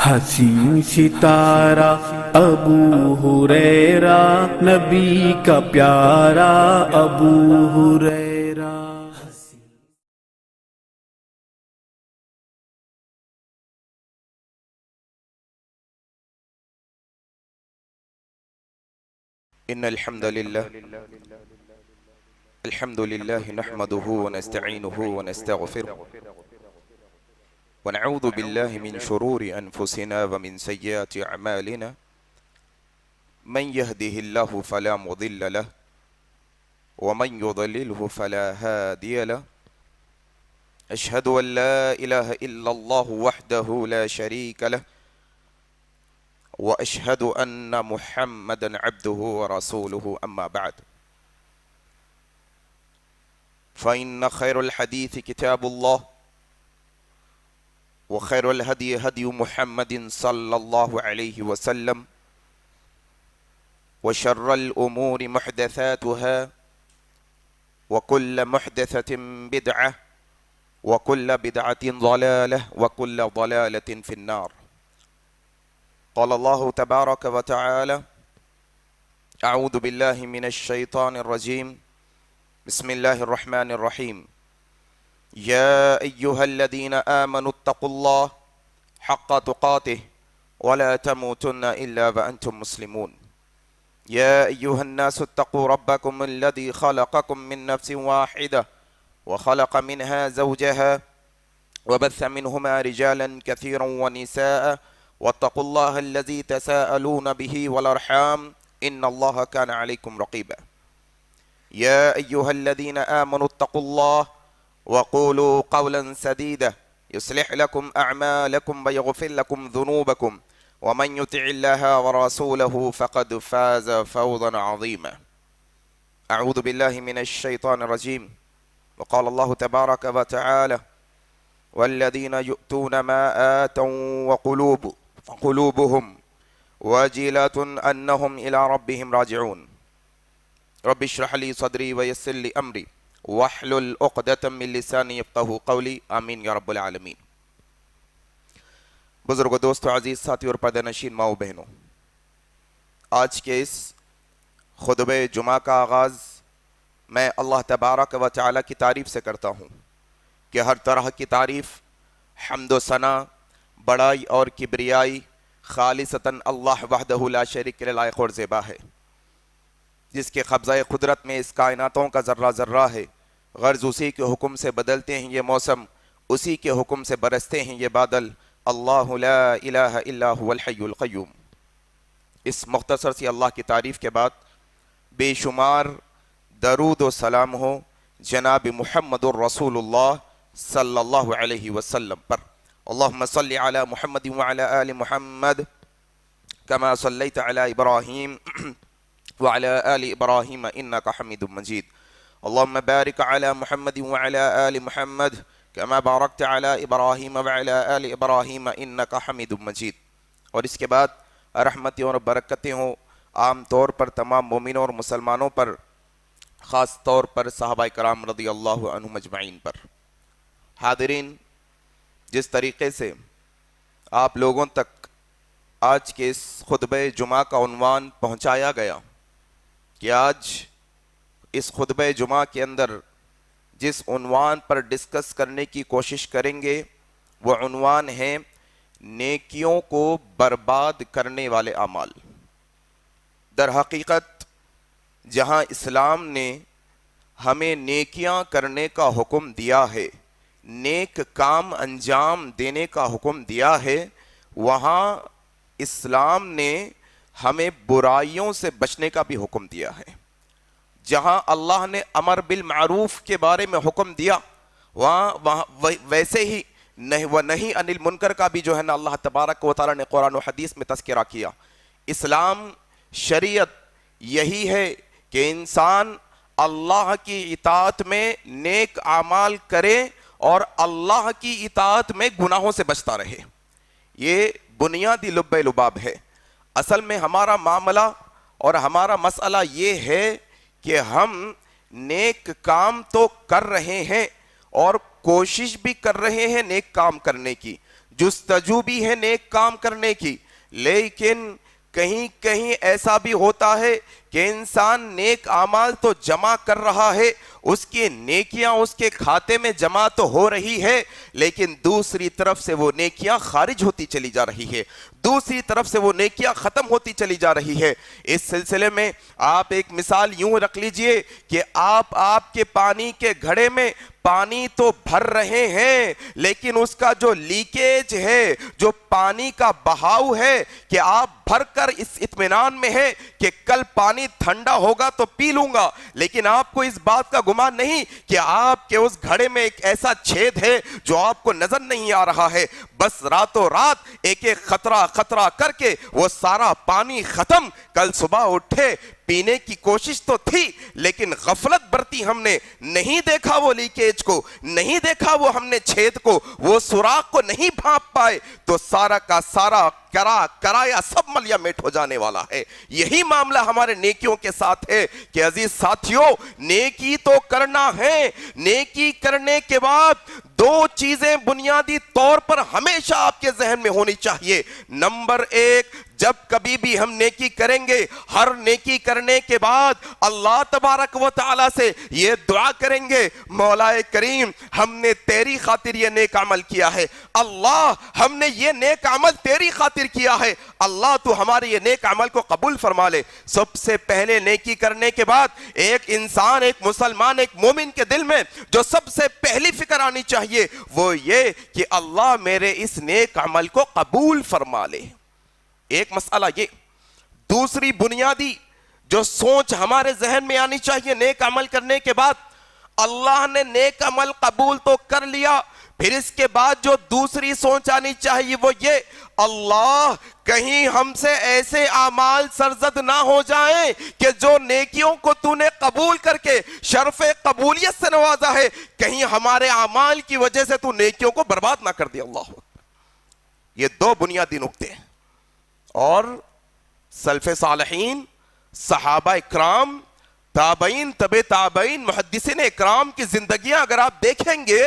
حسین ستارہ ابو ہریرہ، نبی کا پیارا ابو ہریرہ۔ إن الحمد لله نحمده ونستعينه ونستغفره ونعوذ بالله من شرور أنفسنا ومن سيئات أعمالنا من يهده الله فلا مضل له ومن يضلله فلا هادي له أشهد أن لا إله إلا الله وحده لا شريك له وأشهد أن محمدًا عبده ورسوله أما بعد فإن خير الحديث كتاب الله وخير الهدي هدي محمد صلى الله عليه وسلم وشر الأمور محدثاتها وكل محدثة بدعة وكل بدعة ضلالة وكل ضلالة في النار قال الله تبارك وتعالى أعوذ بالله من الشيطان الرجيم بسم الله الرحمن الرحيم يا أيها الذين آمنوا اتقوا الله حق تقاته ولا تموتن إلا وأنتم مسلمون يا أيها الناس اتقوا ربكم الذي خلقكم من نفس واحدة وخلق منها زوجها وبث منهما رجالا كثيرا ونساء واتقوا الله الذي تساءلون به والأرحام إن الله كان عليكم رقيبا يا أيها الذين آمنوا اتقوا الله وقولوا قولا سديدا يصلح لكم أعمالكم ويغفر لكم ذنوبكم ومن يطع الله ورسوله فقد فاز فوزا عظيما أعوذ بالله من الشيطان الرجيم وقال الله تبارك وتعالى والذين يؤتون ما آتوا وقلوبهم وجلة أنهم إلى ربهم راجعون رب اشرح لي صدري ويسر لي أمري واحلل عقدة من لساني يفقهوا قولي آمین یا رب العالمین۔ بزرگ و دوستو، عزیز ساتھی اور پردہ نشین ماؤں بہنوں، آج کے اس خطبہ جمعہ کا آغاز میں اللہ تبارک و تعالی کی تعریف سے کرتا ہوں کہ ہر طرح کی تعریف، حمد و ثنا، بڑائی اور کبریائی خالصتاً اللہ وحدہ لا شریک کے لائق اور زیبا ہے، جس کے قبضہ قدرت میں اس کائناتوں کا ذرہ ذرہ ہے۔ غرض اسی کے حکم سے بدلتے ہیں یہ موسم، اسی کے حکم سے برستے ہیں یہ بادل۔ اللہ لا الہ الا هو الحی القیوم۔ اس مختصر سی اللہ کی تعریف کے بعد بے شمار درود و سلام ہو جناب محمد الرسول اللہ صلی اللہ علیہ وسلم پر۔ اللہم صلی علی محمد وعلی آل محمد کما صلیت علی ابراہیم وعلى آل إبراهيم إنك حميد مجيد اللهم بارك على محمد وعلى آل محمد كما باركت على إبراهيم وعلى آل إبراهيم إنك حميد مجيد۔ اور اس کے بعد رحمتیں اور برکتیں ہوں عام طور پر تمام مومنوں اور مسلمانوں پر، خاص طور پر صحابہ کرام رضی اللہ عنہم اجمعین پر۔ حاضرین، جس طریقے سے آپ لوگوں تک آج کے اس خطبہ جمعہ کا عنوان پہنچایا گیا کہ آج اس خطبہ جمعہ کے اندر جس عنوان پر ڈسکس کرنے کی کوشش کریں گے وہ عنوان ہے نیکیوں کو برباد کرنے والے اعمال۔ در حقیقت جہاں اسلام نے ہمیں نیکیاں کرنے کا حکم دیا ہے، نیک کام انجام دینے کا حکم دیا ہے، وہاں اسلام نے ہمیں برائیوں سے بچنے کا بھی حکم دیا ہے۔ جہاں اللہ نے امر بالمعروف کے بارے میں حکم دیا، وہاں ویسے ہی نہی عن المنکر کا بھی جو ہے نا اللہ تبارک و تعالیٰ نے قرآن و حدیث میں تذکرہ کیا۔ اسلام شریعت یہی ہے کہ انسان اللہ کی اطاعت میں نیک اعمال کرے اور اللہ کی اطاعت میں گناہوں سے بچتا رہے۔ یہ بنیادی لب لباب ہے۔ اصل میں ہمارا معاملہ اور ہمارا مسئلہ یہ ہے کہ ہم نیک کام تو کر رہے ہیں اور کوشش بھی کر رہے ہیں نیک کام کرنے کی، جستجو بھی ہے نیک کام کرنے کی، لیکن کہیں کہیں ایسا بھی ہوتا ہے کہ انسان نیک اعمال تو جمع کر رہا ہے، اس کی نیکیاں اس کے کھاتے میں جمع تو ہو رہی ہے، لیکن دوسری طرف سے وہ نیکیاں خارج ہوتی چلی جا رہی ہے، دوسری طرف سے وہ نیکیاں ختم ہوتی چلی جا رہی ہے۔ اس سلسلے میں آپ ایک مثال یوں رکھ لیجئے کہ آپ کے پانی کے گھڑے میں پانی تو بھر رہے ہیں، لیکن اس کا جو لیکیج ہے، جو پانی کا بہاؤ ہے، کہ آپ بھر کر اس اطمینان میں ہے کہ کل پانی ٹھنڈا ہوگا تو پی لوں گا، لیکن آپ کو اس بات کا گمان نہیں کہ آپ کے اس گھڑے میں ایک ایسا چھید ہے جو آپ کو نظر نہیں آ رہا ہے، بس راتوں رات ایک ایک خطرہ کر کے وہ سارا پانی ختم، کل صبح اٹھے پینے کی کوشش تو تھی لیکن غفلت برتی ہم نے، نہیں دیکھا وہ لیکیج کو، نہیں دیکھا وہ ہم نے چھید کو، وہ سوراخ کو نہیں بھانپ پائے، تو سارا کا سارا کرایا سب ملیا میٹ ہو جانے والا ہے۔ یہی معاملہ ہمارے نیکیوں کے ساتھ ہے کہ عزیز ساتھیوں، نیکی تو کرنا ہے، نیکی کرنے کے بعد دو چیزیں بنیادی طور پر ہمیشہ آپ کے ذہن میں ہونی چاہیے۔ نمبر ایک، جب کبھی بھی ہم نیکی کریں گے، ہر نیکی کرنے کے بعد اللہ تبارک و تعالی سے یہ دعا کریں گے، مولا کریم ہم نے تیری خاطر یہ نیک عمل کیا ہے، اللہ ہم نے یہ نیک عمل تیری خاطر کیا ہے، اللہ تو ہمارے یہ نیک عمل کو قبول فرما لے۔ سب سے پہلے نیکی کرنے کے بعد ایک انسان، ایک مسلمان، ایک مومن کے دل میں جو سب سے پہلی فکر آنی چاہیے وہ یہ کہ اللہ میرے اس نیک عمل کو قبول فرما لے۔ ایک مسئلہ یہ۔ دوسری بنیادی جو سوچ ہمارے ذہن میں آنی چاہیے نیک عمل کرنے کے بعد، اللہ نے نیک عمل قبول تو کر لیا، پھر اس کے بعد جو دوسری سوچ آنی چاہیے وہ یہ، اللہ کہیں ہم سے ایسے اعمال سرزد نہ ہو جائیں کہ جو نیکیوں کو تو نے قبول کر کے شرف قبولیت سے نوازا ہے، کہیں ہمارے اعمال کی وجہ سے تو نیکیوں کو برباد نہ کر دے۔ اللہ یہ دو بنیادی نقطے ہیں۔ اور سلف صالحین، صحابہ اکرام، تابعین، تبع تابعین، محدثین اکرام کی زندگیاں اگر آپ دیکھیں گے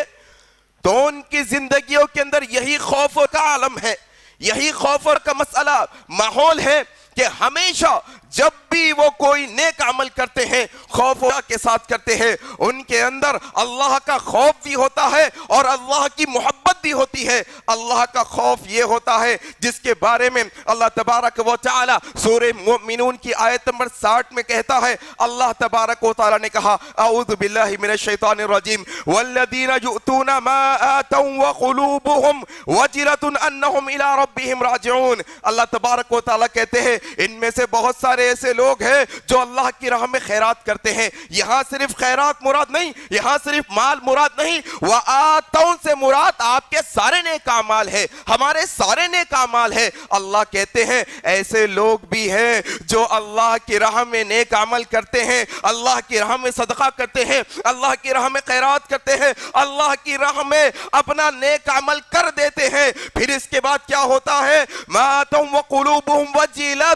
تو ان کی زندگیوں کے اندر یہی خوف کا عالم ہے، یہی خوف کا مسئلہ ماحول ہے کہ ہمیشہ جب بھی وہ کوئی نیک عمل کرتے ہیں خوف کے ساتھ کرتے ہیں، ان کے اندر اللہ کا خوف بھی ہوتا ہے اور اللہ کی محبت بھی ہوتی ہے۔ اللہ کا خوف یہ ہوتا ہے جس کے بارے میں اللہ تبارک و تعالی سورہ مومنون کی آیت نمبر 60 میں کہتا ہے، اللہ تبارک و تعالی نے کہا اعوذ باللہ من الشیطان الرجیم والذین یؤتون ما آتوا وقلوبهم وجلۃ انہم الی ربہم راجعون۔ اللہ تبارک و تعالی کہتے ہیں ان میں سے بہت سارے ایسے لوگ ہیں جو اللہ کی راہ میں خیرات کرتے ہیں۔ یہاں صرف خیرات مراد نہیں، یہاں صرف مال مراد نہیں، وآتون سے مراد آپ کے سارے نیک اعمال ہے، ہمارے سارے نیک اعمال ہے۔ اللہ کہتے ہیں ایسے لوگ بھی ہیں جو اللہ کی راہ میں نیک عمل کرتے ہیں، اللہ کی راہ میں صدقہ کرتے ہیں، اللہ کی راہ میں خیرات کرتے ہیں، اللہ کی راہ میں اپنا نیک عمل کر دیتے ہیں۔ پھر اس کے بعد کیا ہوتا ہے؟ ماتم وقلوبہم وجیلۃ،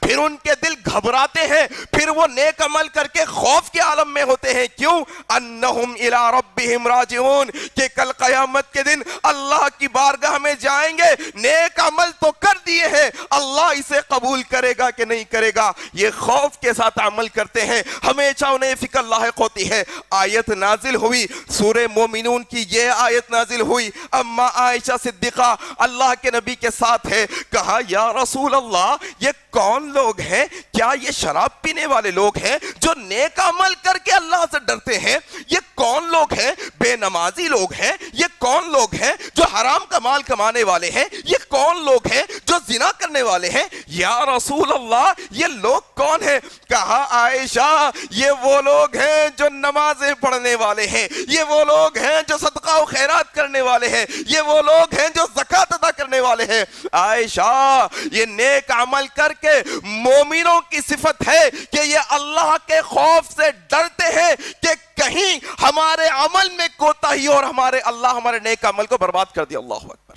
پھر ان کے دل گھبراتے ہیں، پھر وہ نیک عمل کر کے خوف کے عالم میں ہوتے ہیں۔ کیوں؟ انہم الی ربہم راجعون، کہ کل قیامت کے دن اللہ کی بارگاہ میں جائیں گے، نیک عمل تو کر دیے ہیں، اللہ اسے قبول کرے گا کہ نہیں کرے گا، یہ خوف کے ساتھ عمل کرتے ہیں، ہمیشہ انہیں فکر لاحق ہوتی ہے۔ آیت نازل ہوئی، سورہ مومنون کی یہ آیت نازل ہوئی، اما عائشہ صدیقہ اللہ کے نبی کے ساتھ ہے، کہا یا رسول اللہ یہ کون لوگ ہیں؟ کیا یہ شراب پینے والے لوگ ہیں جو نیک عمل کر کے اللہ سے ڈرتے ہیں؟ یہ کون لوگ ہیں؟ بے نمازی لوگ ہیں؟ یہ کون لوگ ہیں جو حرام کا مال کمانے والے ہیں؟ یہ کون لوگ ہیں جو زنا کرنے والے ہیں؟ یا رسول اللہ یہ لوگ کون ہیں؟ کہا عائشہ یہ وہ لوگ ہیں جو نمازیں پڑھنے والے ہیں، یہ وہ لوگ ہیں جو صدقہ و خیرات کرنے والے ہیں، یہ وہ لوگ ہیں جو زکوٰۃ ادا کرنے والے ہیں۔ عائشہ یہ نیک عمل کر کے مومنوں کی صفت ہے کہ یہ اللہ کے خوف سے ڈرتے ہیں کہ کہیں ہمارے عمل میں کوتاہی اور اللہ ہمارے نیک عمل کو برباد کر دیا۔ اللہ اکبر۔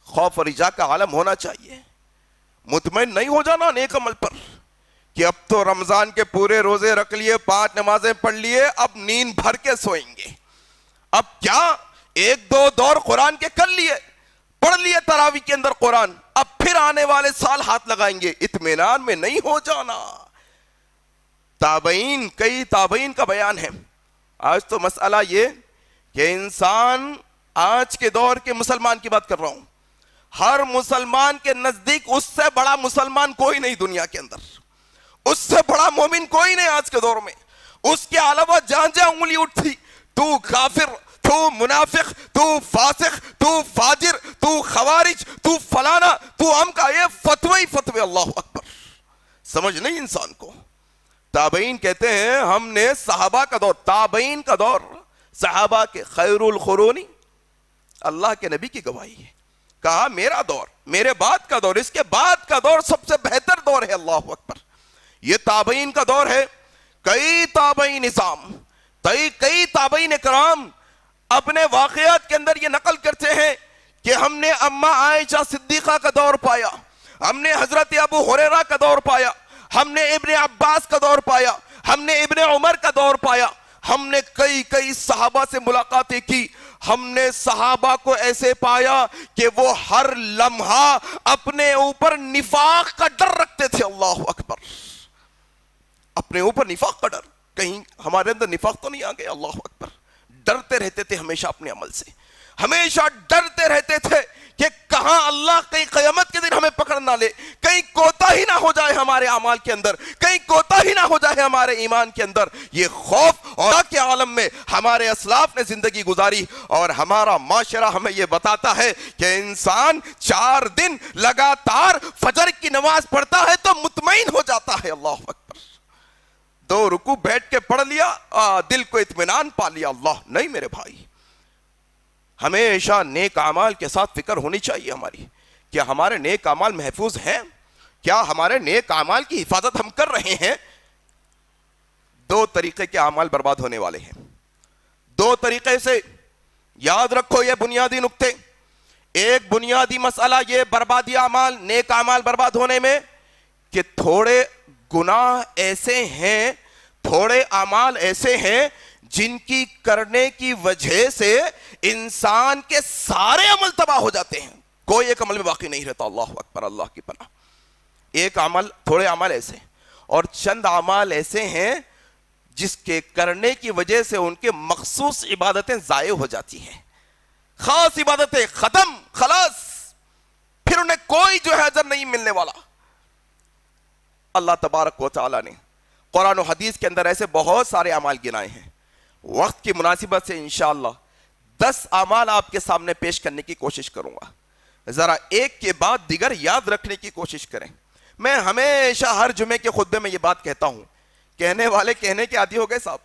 خوف اور رجا کا عالم ہونا چاہیے، مطمئن نہیں ہو جانا نیک عمل پر کہ اب تو رمضان کے پورے روزے رکھ لیے، 5 نمازیں پڑھ لیے، اب نیند بھر کے سوئیں گے، اب کیا 1-2 دور قرآن کے کر لیے، پڑھ لیے تراوی کے اندر قرآن، اب پھر آنے والے سال ہاتھ لگائیں گے، اطمینان میں نہیں ہو جانا۔ تابعین، کئی تابعین کا بیان ہے۔ آج تو مسئلہ یہ کہ انسان، آج کے دور کے مسلمان کی بات کر رہا ہوں، ہر مسلمان کے نزدیک اس سے بڑا مسلمان کوئی نہیں دنیا کے اندر، اس سے بڑا مومن کوئی نہیں آج کے دور میں۔ اس کے علاوہ جہاں جہاں انگلی اٹھتی، تو کافر، تو منافق، تو فاسق، تو فاجر، تو خوارج، تو فلانا، تو ہم کا، یہ فتوی ہی فتوی۔ اللہ اکبر، سمجھ نہیں انسان کو۔ تابعین کہتے ہیں ہم نے صحابہ کا دور، تابعین کا دور، صحابہ کے خیر القرون، اللہ کے نبی کی گواہی ہے، کہا میرا دور، میرے بعد کا دور، اس کے بعد کا دور سب سے بہتر دور ہے۔ اللہ اکبر، یہ تابعین کا دور ہے۔ کئی تابعین نظام، کئی تابعین اکرام اپنے واقعات کے اندر یہ نقل کرتے ہیں کہ ہم نے اماں عائشہ صدیقہ کا دور پایا، ہم نے حضرت ابو ہریرہ کا دور پایا، ہم نے ابن عباس کا دور پایا، ہم نے ابن عمر کا دور پایا، ہم نے کئی صحابہ سے ملاقاتیں کی، ہم نے صحابہ کو ایسے پایا کہ وہ ہر لمحہ اپنے اوپر نفاق کا ڈر رکھتے تھے۔ اللہ اکبر، اپنے اوپر نفاق کا ڈر، کہیں ہمارے اندر نفاق تو نہیں آ گیا۔ اللہ اکبر، ڈرتے رہتے تھے ہمیشہ اپنے عمل سے، ہمیشہ ڈرتے رہتے تھے کہ کہاں اللہ کہیں قیامت کے دن ہمیں پکڑ نہ لے، کہیں کوتاہی نہ ہو جائے ہمارے اعمال کے اندر، کہیں کوتاہی نہ ہو جائے ہمارے ایمان کے اندر۔ یہ خوف اور کے عالم میں ہمارے اسلاف نے زندگی گزاری، اور ہمارا معاشرہ ہمیں یہ بتاتا ہے کہ انسان 4 دن لگاتار فجر کی نماز پڑھتا ہے تو مطمئن ہو جاتا ہے۔ اللہ اکبر، 2 رکوع بیٹھ کے پڑھ لیا، دل کو اطمینان پا لیا۔ اللہ نہیں میرے بھائی، ہمیشہ نیک اعمال کے ساتھ فکر ہونی چاہیے ہماری، کیا ہمارے نیک اعمال محفوظ ہیں؟ کیا ہمارے نیک اعمال کی حفاظت ہم کر رہے ہیں؟ 2 طریقے کے اعمال برباد ہونے والے ہیں، 2 طریقے سے یاد رکھو یہ بنیادی نقطے۔ ایک بنیادی مسئلہ یہ بربادی اعمال، نیک اعمال برباد ہونے میں، کہ تھوڑے گناہ ایسے ہیں، تھوڑے اعمال ایسے ہیں جن کی کرنے کی وجہ سے انسان کے سارے عمل تباہ ہو جاتے ہیں، کوئی ایک عمل میں باقی نہیں رہتا۔ اللہ اکبر، اللہ کی پناہ۔ ایک عمل، تھوڑے عمل ایسے، اور چند اعمال ایسے ہیں جس کے کرنے کی وجہ سے ان کے مخصوص عبادتیں ضائع ہو جاتی ہیں، خاص عبادتیں ختم، خلاص، پھر انہیں کوئی جو ہے اجر نہیں ملنے والا۔ اللہ تبارک و تعالیٰ نے قرآن و حدیث کے اندر ایسے بہت سارے اعمال گنائے ہیں۔ وقت کی مناسبت سے انشاءاللہ 10 اعمال آپ کے سامنے پیش کرنے کی کوشش کروں گا، ذرا ایک کے بعد دیگر یاد رکھنے کی کوشش کریں۔ میں ہمیشہ ہر جمعے کے خطبے میں یہ بات کہتا ہوں، کہنے والے کہنے کے عادی ہو گئے صاحب،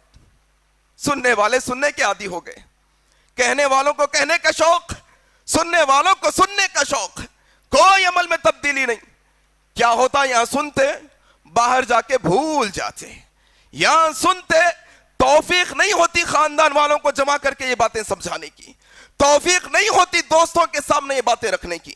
سننے والے سننے کے عادی ہو گئے، کہنے والوں کو کہنے کا شوق، سننے والوں کو سننے کا شوق، کوئی عمل میں تبدیلی نہیں۔ کیا ہوتا، یہاں سنتے باہر جا کے بھول جاتے، یہاں سنتے توفیق نہیں ہوتی خاندان والوں کو جمع کر کے یہ باتیں سمجھانے کی، توفیق نہیں ہوتی دوستوں کے سامنے یہ باتیں رکھنے کی،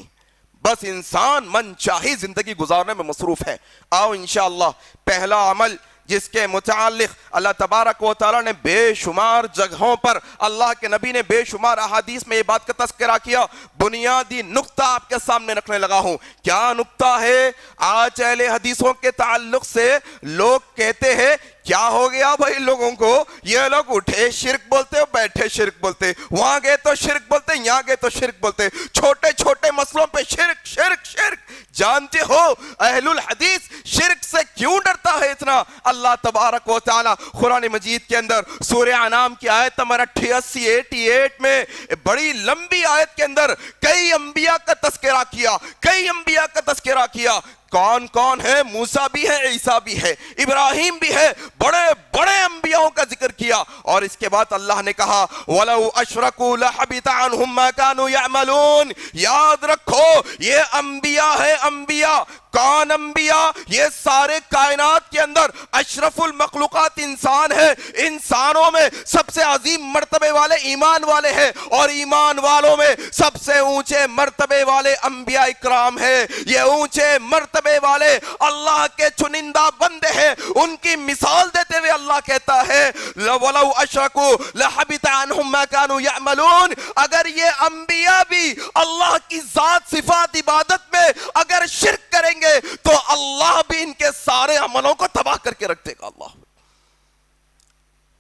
بس انسان من چاہی زندگی گزارنے میں مصروف ہے۔ آؤ انشاءاللہ پہلا عمل جس کے متعلق اللہ تبارک و تعالیٰ نے بے شمار جگہوں پر، اللہ کے نبی نے بے شمار احادیث میں یہ بات کا تذکرہ کیا، بنیادی نقطہ آپ کے سامنے رکھنے لگا ہوں۔ کیا نقطہ ہے؟ آج اہل حدیثوں کے تعلق سے لوگ کہتے ہیں کیا ہو گیا بھائی لوگوں کو، یہ لوگ اٹھے شرک بولتے، بیٹھے شرک بولتے، وہاں گئے تو شرک بولتے، یہاں گئے تو شرک بولتے، چھوٹے چھوٹے مسئلوں پہ شرک شرک شرک۔ جانتے ہو اہل الحدیث شرک سے کیوں ڈرتا ہے اتنا؟ اللہ تبارک و تعالی قرآن مجید کے اندر سورہ انعام کی آیت نمبر 88 میں، بڑی لمبی آیت کے اندر کئی انبیاء کا تذکرہ کیا، کئی انبیاء کا تذکرہ کیا۔ کون کون ہے؟ موسیٰ بھی ہے، عیسیٰ بھی ہے، ابراہیم بھی ہے، بڑے بڑے انبیاءوں کا ذکر کیا، اور اس کے بعد اللہ نے کہا وَلَوْ أَشْرَكُوا لَحَبِطَ عَنْهُمْ مَا كَانُوا يَعْمَلُونَ۔ یاد رکھو یہ انبیاء ہے، انبیاء کون انبیاء؟ یہ سارے کائنات کے اندر اشرف المخلوقات انسان ہے، انسانوں میں سب سے عظیم مرتبے والے ایمان والے ہیں، اور ایمان والوں میں سب سے اونچے مرتبے والے انبیاء اکرام ہیں۔ یہ اونچے مرتبے مرتبے والے اللہ کے چنندہ بندے ہیں، ان کی مثال دیتے ہوئے اللہ کہتا ہے وَلَوْ أَشْرَكُوا لَحَبِطَ عَنْهُمْ مَا كَانُوا يَعْمَلُونَ، اگر یہ انبیاء بھی اللہ کی ذات صفات عبادت میں اگر شرک کریں گے تو اللہ بھی ان کے سارے عملوں کو تباہ کر کے رکھ دے گا۔ اللہ،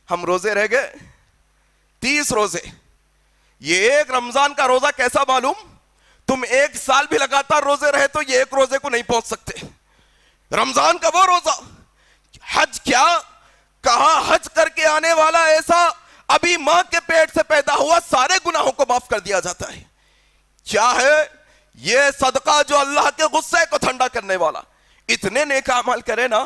ہم روزے رہ گئے 30 روزے، یہ ایک رمضان کا روزہ کیسا معلوم؟ تم ایک سال بھی لگاتار روزے رہے تو یہ ایک روزے کو نہیں پہنچ سکتے۔ رمضان کا وہ روزہ، حج کیا کہا، حج کر کے آنے والا ایسا ابھی ماں کے پیٹ سے پیدا ہوا سارے گناہوں کو معاف کر دیا جاتا ہے۔ کیا ہے یہ صدقہ جو اللہ کے غصے کو ٹھنڈا کرنے والا، اتنے نیک عمل کرے نا،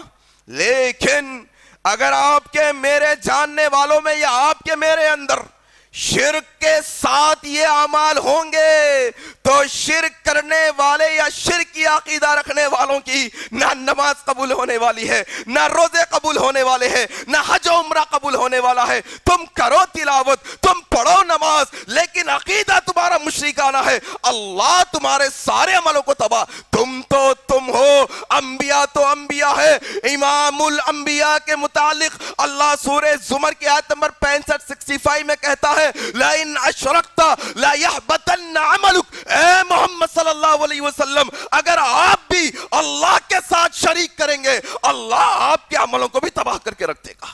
لیکن اگر آپ کے میرے جاننے والوں میں یا آپ کے میرے اندر شرک کے ساتھ یہ اعمال ہوں گے تو شرک کرنے والے یا شرک کی عقیدہ رکھنے والوں کی نہ نماز قبول ہونے والی ہے، نہ روزے قبول ہونے والے ہیں، نہ حج و عمرہ قبول ہونے والا ہے۔ تم کرو تلاوت، تم پڑھو نماز، لیکن عقیدہ تمہارا مشرکانہ ہے، اللہ تمہارے سارے عملوں کو تباہ۔ تم ہو، انبیاء تو انبیاء ہے۔ امام الانبیاء کے متعلق اللہ سورہ زمر کی آیت نمبر 65 میں کہتا ہے لَإِنْ أَشْرَكْتَ لَيَحْبَطَنَّ عَمَلُكَ، اے محمد صلی اللہ علیہ وسلم اگر آپ بھی اللہ کے ساتھ شریک کریں گے اللہ آپ کے عملوں کو بھی تباہ کر کے رکھ دے گا۔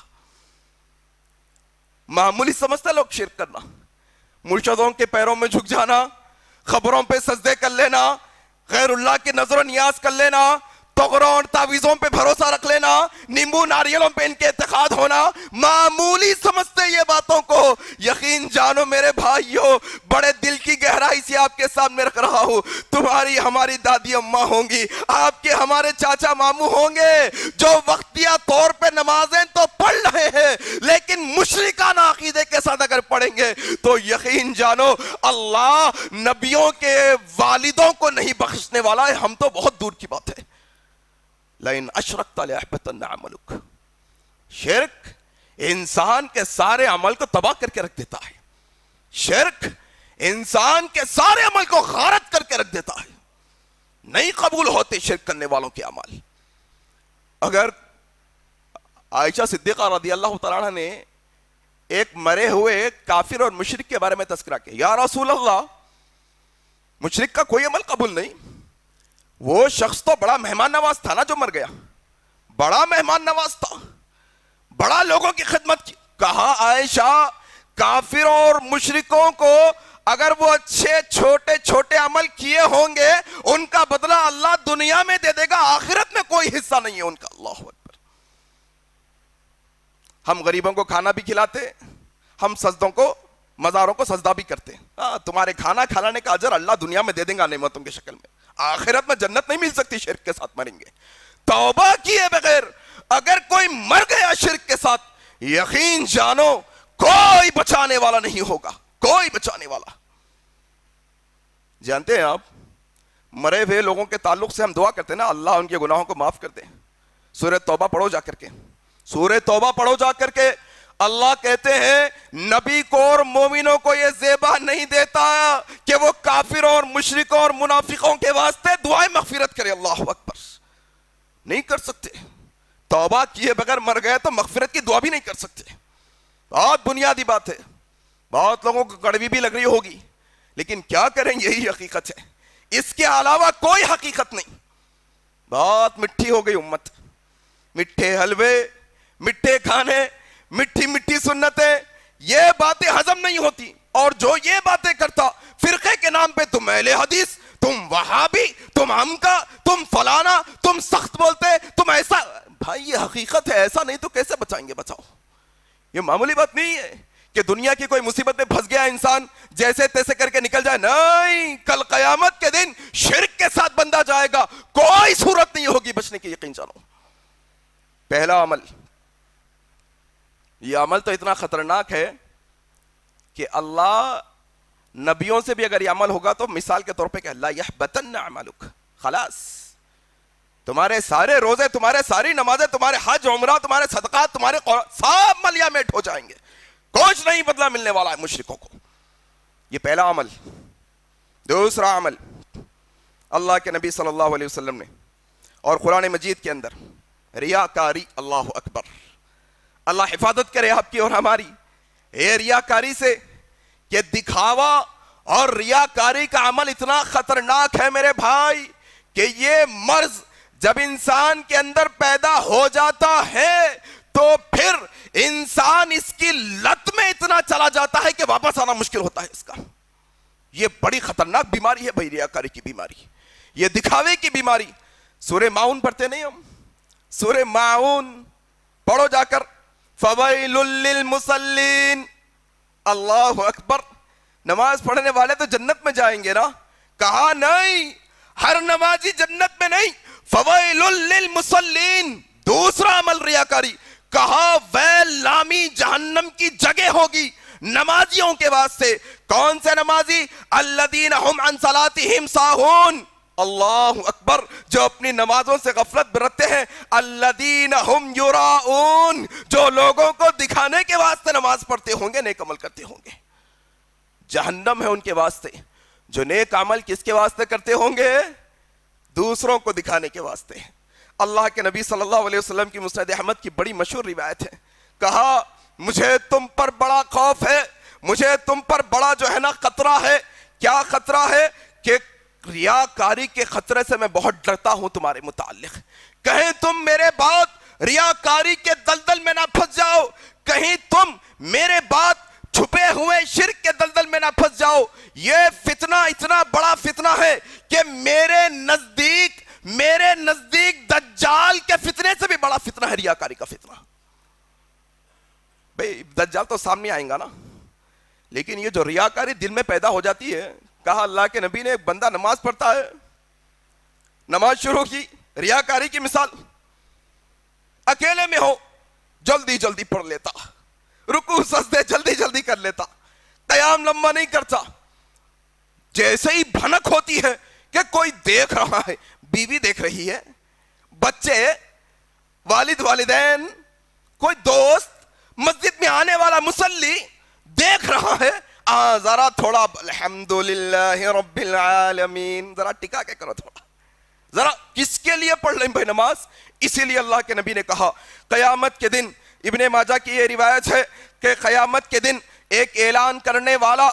معمولی سمجھتے لوگ شرک کرنا، مرشدوں کے پیروں میں جھک جانا، خبروں پہ سجدے کر لینا، غیر اللہ کی نظر و نیاز کر لینا، تغروں اور تعویذوں پہ بھروسہ رکھ لینا، نیمبو ناریلوں پہ ان کے اعتقاد ہونا، معمولی سمجھتے یہ باتوں کو۔ یقین جانو میرے بھائیوں، بڑے دل کی گہرائی سے آپ کے سامنے رکھ رہا ہوں، تمہاری ہماری دادی اماں ہوں گی، آپ کے ہمارے چاچا ماموں ہوں گے جو وقتیہ طور پہ نمازیں تو پڑھ رہے ہیں لیکن مشرکانہ عقیدے کے ساتھ اگر پڑھیں گے تو یقین جانو اللہ نبیوں کے والدوں کو نہیں بخشنے والا ہے، ہم تو بہت دور کی بات ہے۔ لَإِنْ أَشْرَكْتَ لَيَحْبَطَنَّ عَمَلُكَ، شرک انسان کے سارے عمل کو تباہ کر کے رکھ دیتا ہے، شرک انسان کے سارے عمل کو غارت کر کے رکھ دیتا ہے، نہیں قبول ہوتے شرک کرنے والوں کے عمل۔ اگر عائشہ صدیقہ رضی اللہ تعالیٰ عنہ نے ایک مرے ہوئے کافر اور مشرک کے بارے میں تذکرہ کیا، یا رسول اللہ مشرک کا کوئی عمل قبول نہیں، وہ شخص تو بڑا مہمان نواز تھا نا جو مر گیا، بڑا مہمان نواز تھا، بڑا لوگوں کی خدمت کی۔ کہا عائشہ کافروں اور مشرکوں کو اگر وہ اچھے چھوٹے چھوٹے عمل کیے ہوں گے ان کا بدلہ اللہ دنیا میں دے دے گا، آخرت میں کوئی حصہ نہیں ہے ان کا۔ اللہ اکبر۔ ہم غریبوں کو کھانا بھی کھلاتے، ہم سجدوں کو مزاروں کو سجدہ بھی کرتے، تمہارے کھانا کھلانے کا اجر اللہ دنیا میں دے دیں گا نعمتوں کی شکل میں، آخرت میں جنت نہیں مل سکتی شرک کے ساتھ مریں گے۔ توبہ کیے بغیر اگر کوئی مر گیا شرک کے ساتھ یقین جانو کوئی بچانے والا نہیں ہوگا، کوئی بچانے والا۔ جانتے ہیں آپ مرے ہوئے لوگوں کے تعلق سے ہم دعا کرتے ہیں نا اللہ ان کے گناہوں کو معاف کر دے۔ سورہ توبہ پڑھو جا کر کے، سورہ توبہ پڑھو جا کر کے، اللہ کہتے ہیں نبی کو اور مومنوں کو یہ زیبا نہیں دیتا کہ وہ کافروں اور مشرکوں اور منافقوں کے واسطے دعائیں مغفرت کرے۔ اللہ اکبر، نہیں کر سکتے۔ توبہ کیے بغیر مر گئے تو مغفرت کی دعا بھی نہیں کر سکتے، بہت بنیادی بات ہے، بہت لوگوں کو کڑوی بھی لگ رہی ہوگی لیکن کیا کریں یہی حقیقت ہے، اس کے علاوہ کوئی حقیقت نہیں۔ بہت مٹھی ہو گئی امت، مٹھے حلوے، مٹھے کھانے، مٹھی مٹھی سنتیں، یہ باتیں ہضم نہیں ہوتی، اور جو یہ باتیں کرتا فرقے کے نام پہ تم اہل حدیث، تم وہابی، تم ہمکا، تم فلانا، تم سخت بولتے، تم ایسا، بھائی یہ حقیقت ہے، ایسا نہیں تو کیسے بچائیں گے؟ بچاؤ، یہ معمولی بات نہیں ہے کہ دنیا کی کوئی مصیبت میں پھنس گیا انسان جیسے تیسے کر کے نکل جائے، نہیں، کل قیامت کے دن شرک کے ساتھ بندہ جائے گا، کوئی صورت نہیں ہوگی بچنے کی، یقین جانو۔ پہلا عمل، یہ عمل تو اتنا خطرناک ہے کہ اللہ نبیوں سے بھی اگر یہ عمل ہوگا تو مثال کے طور پہ کہ لا یحبطن عملک، خلاص تمہارے سارے روزے، تمہارے ساری نمازیں، تمہارے حج عمرہ، تمہارے صدقات، تمہارے سب ملیا میٹ ہو جائیں گے، کچھ نہیں بدلہ ملنے والا ہے مشرکوں کو۔ یہ پہلا عمل۔ دوسرا عمل، اللہ کے نبی صلی اللہ علیہ وسلم نے اور قرآن مجید کے اندر ریاکاری، اللہ اکبر، اللہ حفاظت کرے آپ کی اور ہماری اے ریاکاری سے، کہ دکھاوا اور ریاکاری کا عمل اتنا خطرناک ہے میرے بھائی کہ یہ مرض جب انسان کے اندر پیدا ہو جاتا ہے تو پھر انسان اس کی لت میں اتنا چلا جاتا ہے کہ واپس آنا مشکل ہوتا ہے اس کا. یہ بڑی خطرناک بیماری ہے بھائی، ریاکاری کی بیماری، یہ دکھاوے کی بیماری. سورہ ماؤن پڑھتے نہیں ہم؟ سورہ ماؤن پڑھو جا کر، فویل للمصلین. اللہ اکبر، نماز پڑھنے والے تو جنت میں جائیں گے نا؟ کہا نہیں، ہر نمازی جنت میں نہیں. فویل للمصلین، دوسرا عمل ریاکاری. کہا ویل لامی جہنم کی جگہ ہوگی نمازیوں کے واسطے. کون سے نمازی؟ الذین ہم عن صلاتہم ساہون. اللہ اکبر، جو اپنی نمازوں سے غفلت برتتے ہیں. الذین ہم یراؤن، جو لوگوں کو دکھانے کے واسطے نماز پڑھتے ہوں گے، نیک عمل کرتے ہوں گے. جہنم ہے ان کے واسطے. جو نیک عمل کس کے واسطے کرتے ہوں گے؟ دوسروں کو دکھانے کے واسطے. اللہ کے نبی صلی اللہ علیہ وسلم کی مسند احمد کی بڑی مشہور روایت ہے. کہا مجھے تم پر بڑا خوف ہے، مجھے تم پر بڑا جو ہے نا خطرہ ہے. کیا خطرہ ہے؟ کہ ریاکاری کے خطرے سے میں بہت ڈرتا ہوں تمہارے متعلق. کہیں تم میرے بعد ریاکاری کے دلدل میں نہ پھنس جاؤ، کہیں تم میرے بعد چھپے ہوئے شرک کے دلدل میں نہ پھنس جاؤ. یہ فتنہ اتنا بڑا فتنہ ہے کہ میرے نزدیک دجال کے فتنے سے بھی بڑا فتنہ ہے ریاکاری کا فتنہ. بھئی دجال تو سامنے آئیں گا نا، لیکن یہ جو ریاکاری دل میں پیدا ہو جاتی ہے. کہا اللہ کے نبی نے ایک بندہ نماز پڑھتا ہے، نماز شروع کی، ریاکاری کی مثال، اکیلے میں ہو جلدی جلدی پڑھ لیتا، رکوع سجدے جلدی جلدی کر لیتا، قیام لمبا نہیں کرتا. جیسے ہی بھنک ہوتی ہے کہ کوئی دیکھ رہا ہے، بیوی دیکھ رہی ہے، بچے، والد والدین، کوئی دوست، مسجد میں آنے والا مصلی دیکھ رہا ہے، ذرا تھوڑا الحمدللہ رب العالمین، ذرا ٹکا کے کرو تھوڑا، ذرا کس کے لیے پڑھ لیں بھائی نماز؟ اسی لیے اللہ کے نبی نے کہا قیامت کے دن، ابن ماجہ کی یہ روایت ہے کہ قیامت کے دن ایک اعلان کرنے والا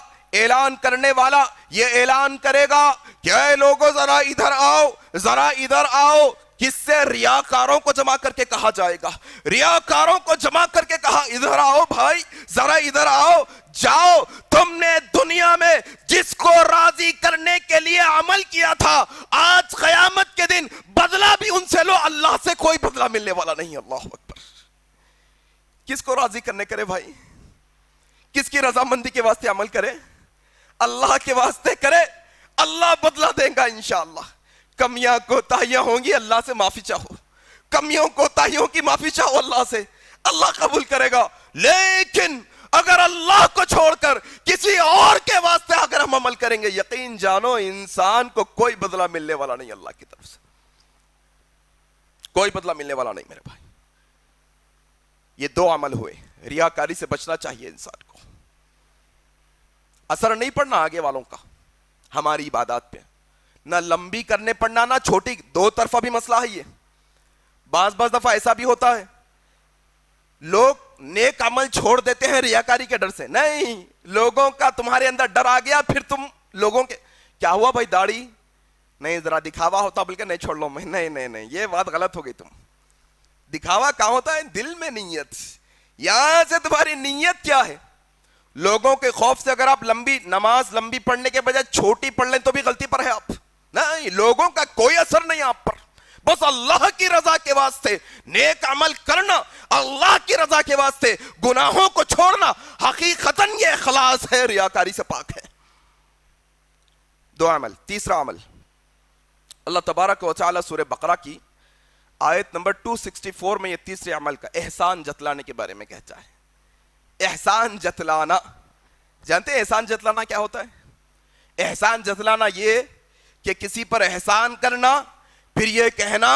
یہ اعلان کرے گا کہ اے لوگوں ذرا ادھر آؤ، ذرا ادھر آؤ. کس سے؟ ریاکاروں کو جمع کر کے کہا جائے گا. ریاکاروں کو جمع کر کے کہا ادھر آؤ بھائی، ذرا ادھر آؤ. جاؤ، تم نے دنیا میں جس کو راضی کرنے کے لیے عمل کیا تھا، آج قیامت کے دن بدلہ بھی ان سے لو، اللہ سے کوئی بدلہ ملنے والا نہیں. اللہ اکبر. کس کو راضی کرنے کرے بھائی؟ کس کی رضامندی کے واسطے عمل کرے؟ اللہ کے واسطے کرے، اللہ بدلہ دے گا انشاءاللہ. کمیاں کوتاہیاں ہوں گی، اللہ سے معافی چاہو، کمیوں کوتاہیوں کی معافی چاہو اللہ سے، اللہ قبول کرے گا. لیکن اگر اللہ کو چھوڑ کر کسی اور کے واسطے اگر ہم عمل کریں گے، یقین جانو انسان کو کوئی بدلہ ملنے والا نہیں. اللہ کی طرف سے کوئی بدلہ ملنے والا نہیں میرے بھائی. یہ دو عمل ہوئے. ریاکاری سے بچنا چاہیے انسان کو. اثر نہیں پڑنا آگے والوں کا ہماری عبادات پہ، نہ لمبی کرنے پڑنا نہ چھوٹی. دو طرفہ بھی مسئلہ ہے یہ. بعض دفعہ ایسا بھی ہوتا ہے لوگ نیک عمل چھوڑ دیتے ہیں ریاکاری کے ڈر سے. نہیں، لوگوں کا تمہارے اندر ڈر آ گیا، پھر تم لوگوں کے کیا ہوا بھائی داڑھی نہیں، ذرا دکھاوا ہوتا بلکہ نہیں چھوڑ لو میں. نہیں، یہ بات غلط ہو گئی. تم دکھاوا کہاں ہوتا ہے؟ دل میں نیت. یہاں سے تمہاری نیت کیا ہے؟ لوگوں کے خوف سے اگر آپ نماز لمبی پڑھنے کے بجائے چھوٹی پڑھ لیں تو بھی غلطی پر ہے آپ. نہیں، لوگوں کا کوئی اثر نہیں آپ پر، بس اللہ کی رضا کے واسطے نیک عمل کرنا، اللہ کی رضا کے واسطے گناہوں کو چھوڑنا. حقیقتاً یہ اخلاص ہے، ریاکاری سے پاک ہے. دو عمل. تیسرا عمل، اللہ تبارک و تعالی سورہ بقرہ کی آیت نمبر 264 میں یہ تیسرے عمل کا احسان جتلانے کے بارے میں کہتا ہے. احسان جتلانا، جانتے ہیں احسان جتلانا کیا ہوتا ہے؟ احسان جتلانا یہ کہ کسی پر احسان کرنا، پھر یہ کہنا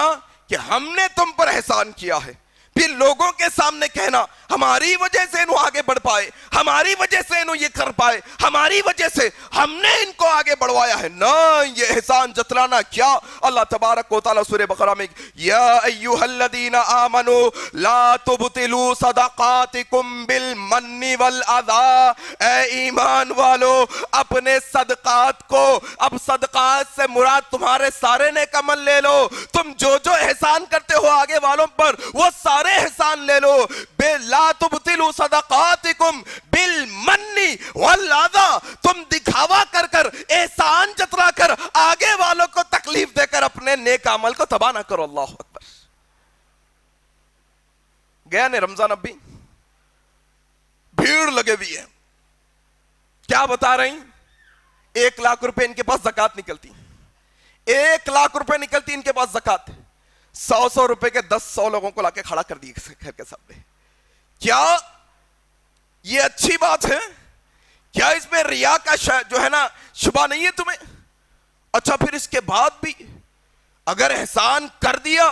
کہ ہم نے تم پر احسان کیا ہے، پھر لوگوں کے سامنے کہنا ہماری وجہ سے انہوں آگے بڑھ پائے, ہماری وجہ سے انہوں یہ کر پائے, ہماری وجہ سے ہم نے ان کو آگے بڑھوایا ہے. نہ, یہ احسان جتلانا کیا. اللہ تبارک و تعالیٰ سورہ بقرہ میں یا ایھا الذین آمنوا لا تبطلوا صدقاتکم بالمن والاذی, اے ایمان والو اپنے صدقات کو, اب صدقات سے مراد تمہارے سارے نیک عمل لے لو, تم جو جو احسان کرتے ہو آگے والوں پر وہ سارے احسان لے لو. لا تبطلوا صدقاتکم بالمن والاذی, تم دکھاوا کر کر, احسان جتلا کر, آگے والوں کو تکلیف دے کر اپنے نیک عمل کو تباہ نہ کرو. اللہ اکبر. گیا نے رمضان, اب بھی بھیڑ لگے ہوئی ہے. کیا بتا رہی, 1 لاکھ روپے ان کے پاس زکوٰۃ نکلتی, 1 لاکھ روپے نکلتی ان کے پاس زکوٰۃ, 100 روپے کے 100 لوگوں کو لا کے کھڑا کر دی گھر کے سامنے. کیا یہ اچھی بات ہے؟ کیا اس میں ریا کا جو ہے نا شبہ نہیں ہے تمہیں؟ اچھا, پھر اس کے بعد بھی اگر احسان کر دیا,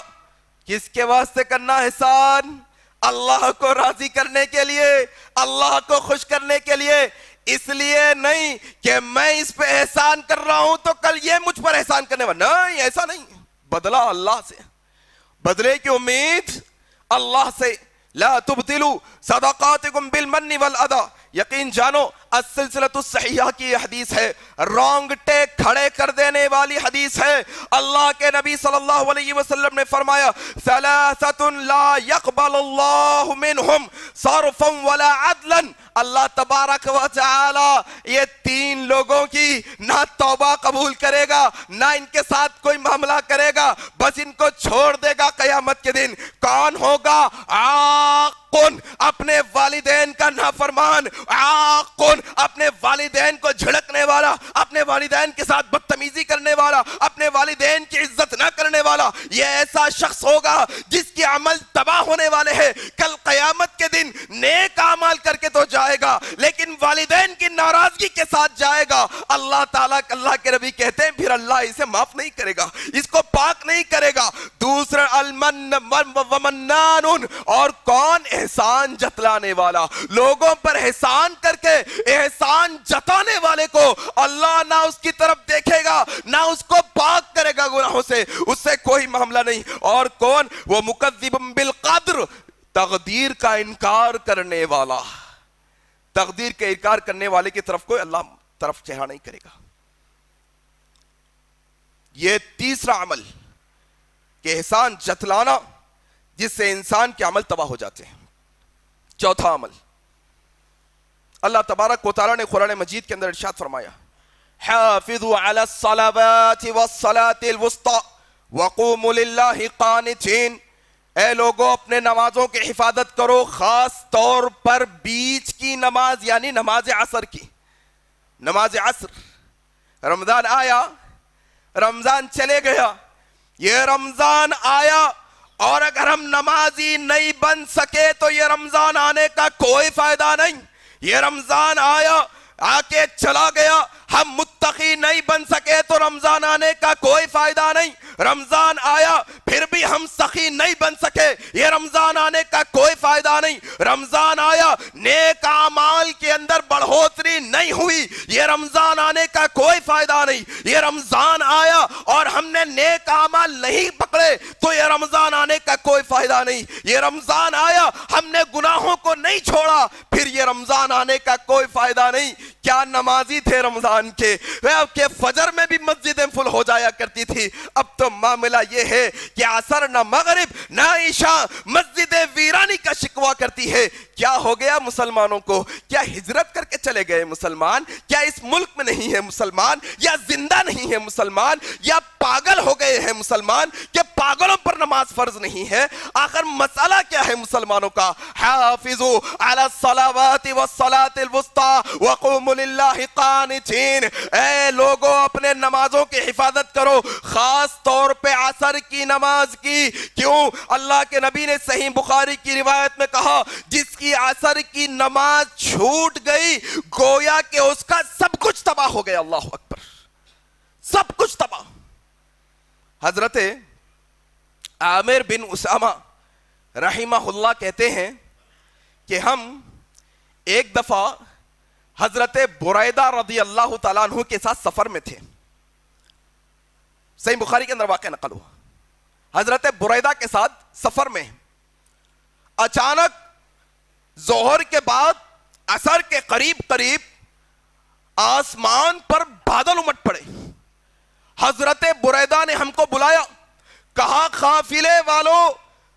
کس کے واسطے کرنا احسان؟ اللہ کو راضی کرنے کے لیے, اللہ کو خوش کرنے کے لیے. اس لیے نہیں کہ میں اس پہ احسان کر رہا ہوں تو کل یہ مجھ پر احسان کرنے والا, نہیں, ایسا نہیں. بدلہ اللہ سے, بدلے کی امید اللہ سے. لا تبطلوا صدقاتکم بالمن والاذی, یقین جانو السلسلۃ الصحیحہ کی یہ حدیث ہے, رونگٹے کھڑے کر دینے والی حدیث ہے. اللہ کے نبی صلی اللہ علیہ وسلم نے فرمایا ثلاثۃ لا يقبل اللہ منہم صرفا ولا عدلا, اللہ تبارک و تعالی یہ 3 لوگوں کی نہ توبہ قبول کرے گا, نہ ان کے ساتھ کوئی معاملہ کرے گا, بس ان کو چھوڑ دے گا قیامت کے دن. کون ہوگا؟ عاقن, اپنے والدین کا نافرمان, عاقن, اپنے والدین کو جھڑکنے والا, اپنے والدین کے ساتھ بدتمیزی کرنے والا, اپنے والدین کی عزت نہ کرنے والا. یہ ایسا شخص ہوگا جس کے عمل تباہ ہونے والے ہیں. کل قیامت کے دن نیک اعمال کر کے تو جائے گا, لیکن والدین کی ناراضگی کے ساتھ جائے گا. اللہ تعالیٰ, اللہ کے نبی کہتے ہیں پھر اللہ اسے معاف نہیں کرے گا, اس کو پاک نہیں کرے گا. دوسرا المن ومنان, اور کون؟ احسان جتلانے والا. لوگوں پر احسان کر کے احسان جتانے والے کو اللہ نہ اس کی طرف دیکھے گا, نہ اس کو پاک کرے گا گناہوں سے, اس سے کوئی معاملہ نہیں. اور کون؟ وہ مکذب بالقدر, تقدیر کا انکار کرنے والا. تقدیر کا انکار کرنے والے کی طرف کوئی اللہ طرف چہرہ نہیں کرے گا. یہ تیسرا عمل کہ احسان جتلانا, جس سے انسان کے عمل تباہ ہو جاتے ہیں. چوتھا عمل, اللہ تبارک و تعالیٰ نے قرآن مجید کے اندر ارشاد فرمایا حافظوا علی الصلوات والصلاة الوسطی وقوموا للہ قانتین, اے لوگوں اپنے نمازوں کی حفاظت کرو, خاص طور پر بیچ کی نماز یعنی نماز عصر کی. نماز عصر, رمضان آیا, رمضان چلے گیا, یہ رمضان آیا اور اگر ہم نمازی نہیں بن سکے تو یہ رمضان آنے کا کوئی فائدہ نہیں. یہ رمضان آیا, آ کے چلا گیا, ہم متقی نہیں بن سکے تو رمضان آنے کا کوئی فائدہ نہیں. رمضان آیا پھر بھی ہم سخی نہیں بن سکے, یہ رمضان آنے کا کوئی فائدہ نہیں. رمضان آیا, نیک اعمال کے اندر بڑھوتری نہیں ہوئی, یہ رمضان آنے کا کوئی فائدہ نہیں. یہ رمضان آیا اور ہم نے نیک اعمال نہیں پکڑے تو یہ رمضان آنے کا کوئی فائدہ نہیں. یہ رمضان آیا, ہم نے گناہوں کو نہیں چھوڑا, پھر یہ رمضان آنے کا کوئی فائدہ نہیں. کیا نمازی تھے رمضان کے, کہ فجر میں بھی مسجدیں فل ہو جایا کرتی تھی. اب تو معاملہ یہ ہے کہ عصر نہ مغرب نہ عشاء, مسجدیں ویرانی کا شکوہ کرتی ہے. کیا ہو گیا مسلمانوں کو؟ کیا ہجرت کر کے چلے گئے مسلمان؟ کیا اس ملک میں نہیں ہے مسلمان, یا زندہ نہیں ہے مسلمان, یا پاگل ہو گئے ہیں مسلمان کہ پاگلوں پر نماز فرض نہیں ہے؟ آخر مسئلہ کیا ہے مسلمانوں کا؟ حافظوا علی الصلوات والصلاة الوسطی وقوموا للہ قانتین, اے لوگوں اپنے نمازوں کی حفاظت کرو, خاص طور پہ عصر کی نماز کی. کیوں؟ اللہ کے نبی نے صحیح بخاری کی روایت میں کہا جس کی عصر کی نماز چھوٹ گئی گویا کہ اس کا سب کچھ تباہ ہو گیا. اللہ اکبر, سب کچھ تباہ. حضرت عامر بن اسامہ رحمہ اللہ کہتے ہیں کہ ہم ایک دفعہ حضرت بریدہ رضی اللہ تعالیٰ عنہ کے ساتھ سفر میں تھے. صحیح بخاری کے اندر واقعہ نقل ہوا. حضرت بریدہ کے ساتھ سفر میں اچانک ظہر کے بعد عصر کے قریب قریب آسمان پر بادل امٹ پڑے. حضرت بریدہ نے ہم کو بلایا, کہا قافلے والوں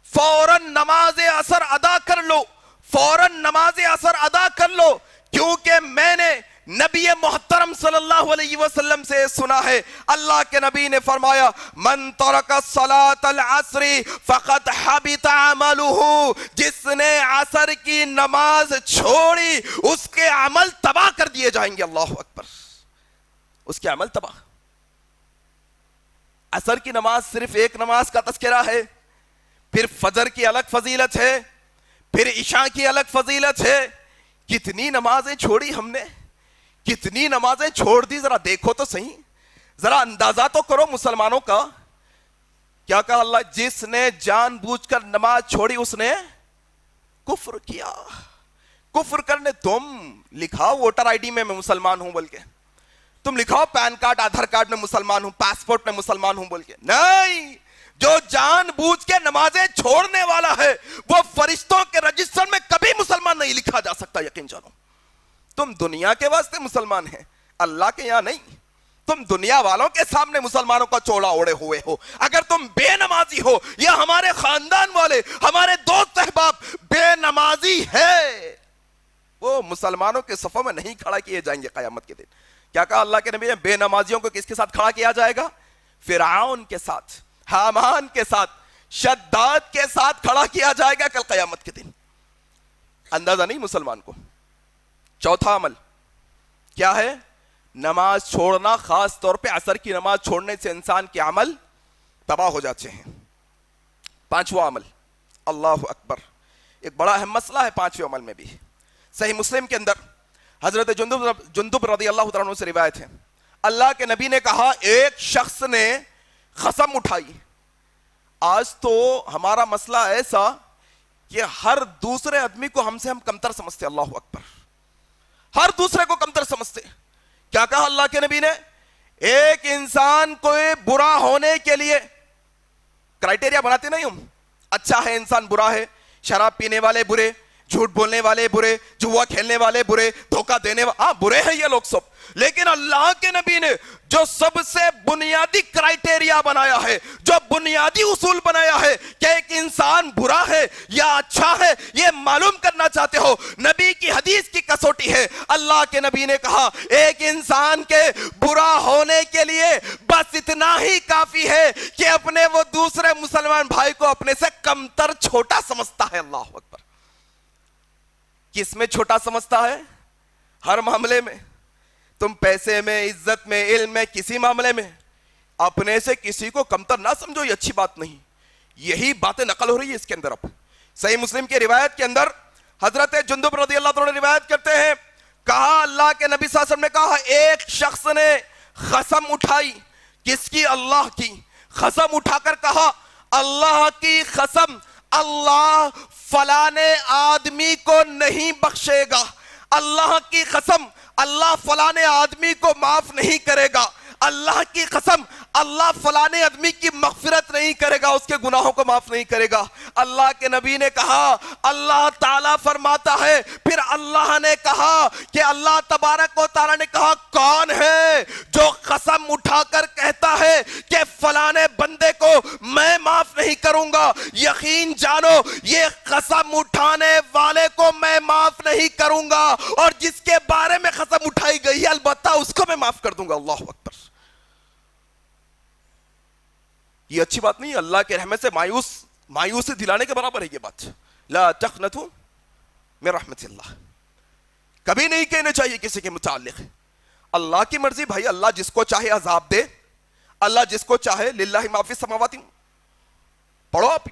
فوراً نماز عصر ادا کر لو, فوراً نماز عصر ادا کر لو, کیونکہ میں نے نبی محترم صلی اللہ علیہ وسلم سے سنا ہے, اللہ کے نبی نے فرمایا من ترک صلاۃ العصر فقد حبط عملہ, جس نے عصر کی نماز چھوڑی اس کے عمل تباہ کر دیے جائیں گے. اللہ اکبر, اس کے عمل تباہ. عصر کی نماز صرف ایک نماز کا تذکرہ ہے, پھر فجر کی الگ فضیلت ہے, پھر عشاء کی الگ فضیلت ہے. کتنی نمازیں چھوڑی ہم نے, کتنی نمازیں چھوڑ دی, ذرا دیکھو تو صحیح, ذرا اندازہ تو کرو مسلمانوں کا. کیا کہا اللہ, جس نے جان بوجھ کر نماز چھوڑی اس نے کفر کیا. کفر کرنے, تم لکھاؤ ووٹر آئی ڈی میں مسلمان ہوں بول کے, تم لکھاؤ پین کارڈ آدھار کارڈ میں مسلمان ہوں, پاسپورٹ میں مسلمان ہوں بول کے. نہیں, جو جان بوجھ کے نمازیں چھوڑنے والا ہے وہ فرشتوں کے رجسٹر میں کبھی مسلمان نہیں لکھا جا سکتا, یقین جانو. تم دنیا کے واسطے مسلمان ہیں, اللہ کے یہاں نہیں. تم دنیا والوں کے سامنے مسلمانوں کا چولا اوڑے ہوئے ہو. اگر تم بے نمازی ہو یا ہمارے خاندان والے, ہمارے دوست احباب بے نمازی ہے, وہ مسلمانوں کے صفوں میں نہیں کھڑا کیے جائیں گے قیامت کے دن. کیا کہا اللہ کے نبی نے, بے نمازیوں کو کس کے ساتھ کھڑا کیا جائے گا؟ فرعون کے ساتھ, حامان کے ساتھ, شداد کے ساتھ کھڑا کیا جائے گا کل قیامت کے دن. اندازہ نہیں مسلمان کو. چوتھا عمل کیا ہے؟ نماز چھوڑنا, خاص طور پہ عصر کی نماز چھوڑنے سے انسان کے عمل تباہ ہو جاتے ہیں. پانچواں عمل, اللہ اکبر, ایک بڑا اہم مسئلہ ہے پانچویں عمل میں بھی. صحیح مسلم کے اندر حضرت جندب رضی اللہ عنہ سے روایت ہے, اللہ کے نبی نے کہا ایک شخص نے قسم اٹھائی. آج تو ہمارا مسئلہ ایسا کہ ہر دوسرے آدمی کو ہم کمتر سمجھتے. اللہ اکبر, ہر دوسرے کو کمتر سمجھتے. کیا کہا اللہ کے نبی نے, ایک انسان کو برا ہونے کے لیے کرائٹیریا بناتے نہیں ہم, اچھا ہے انسان, برا ہے, شراب پینے والے برے, جھوٹ بولنے والے برے, جوا کھیلنے والے برے, دھوکہ دینے والے, ہاں برے ہیں یہ لوگ سب. لیکن اللہ کے نبی نے جو سب سے بنیادی کرائٹیریا بنایا ہے, جو بنیادی اصول بنایا ہے کہ ایک انسان برا ہے یا اچھا ہے یہ معلوم کرنا چاہتے ہو, نبی کی حدیث کی کسوٹی ہے. اللہ کے نبی نے کہا ایک انسان کے برا ہونے کے لیے بس اتنا ہی کافی ہے کہ اپنے وہ دوسرے مسلمان بھائی کو اپنے سے کمتر چھوٹا سمجھتا ہے. اللہ اکبر. کس میں چھوٹا سمجھتا ہے؟ ہر معاملے میں. تم پیسے میں, عزت میں, علم میں, کسی معاملے میں اپنے سے کسی کو کمتر نہ سمجھو, یہ اچھی بات نہیں. یہی باتیں نقل ہو رہی ہے اس کے اندر. اب صحیح مسلم کی روایت کے اندر حضرت جندب رضی اللہ عنہ روایت کرتے ہیں, کہا اللہ کے نبی صلی اللہ علیہ وسلم نے کہا ایک شخص نے قسم اٹھائی. کس کی؟ اللہ کی. قسم اٹھا کر کہا اللہ کی قسم, اللہ فلانے آدمی کو نہیں بخشے گا. اللہ کی قسم, اللہ فلانے آدمی کو معاف نہیں کرے گا. اللہ کی قسم, اللہ فلانے آدمی کی مغفرت نہیں کرے گا, اس کے گناہوں کو معاف نہیں کرے گا. اللہ کے نبی نے کہا, اللہ تعالیٰ فرماتا ہے, پھر اللہ نے کہا کہ اللہ تبارک و تعالیٰ نے کہا کون ہے جو قسم اٹھا کر کہتا ہے کہ فلانے بندے کو میں معاف نہیں کروں گا. یقین جانو یہ قسم اٹھانے والے کو میں معاف نہیں کروں گا, اور جس کے بارے میں قسم اٹھائی گئی ہے البتہ اس کو میں معاف کر دوں گا. اللہ اکبر. یہ اچھی بات نہیں. اللہ کے رحمت سے مایوسی دلانے کے برابر ہے یہ بات. لا تقنطوا من رحمت اللہ, کبھی نہیں کہنا چاہیے کسی کے متعلق. اللہ کی مرضی بھائی, اللہ جس کو چاہے عذاب دے, اللہ جس کو چاہے. للہ ما فی السماوات, پڑھو آپ.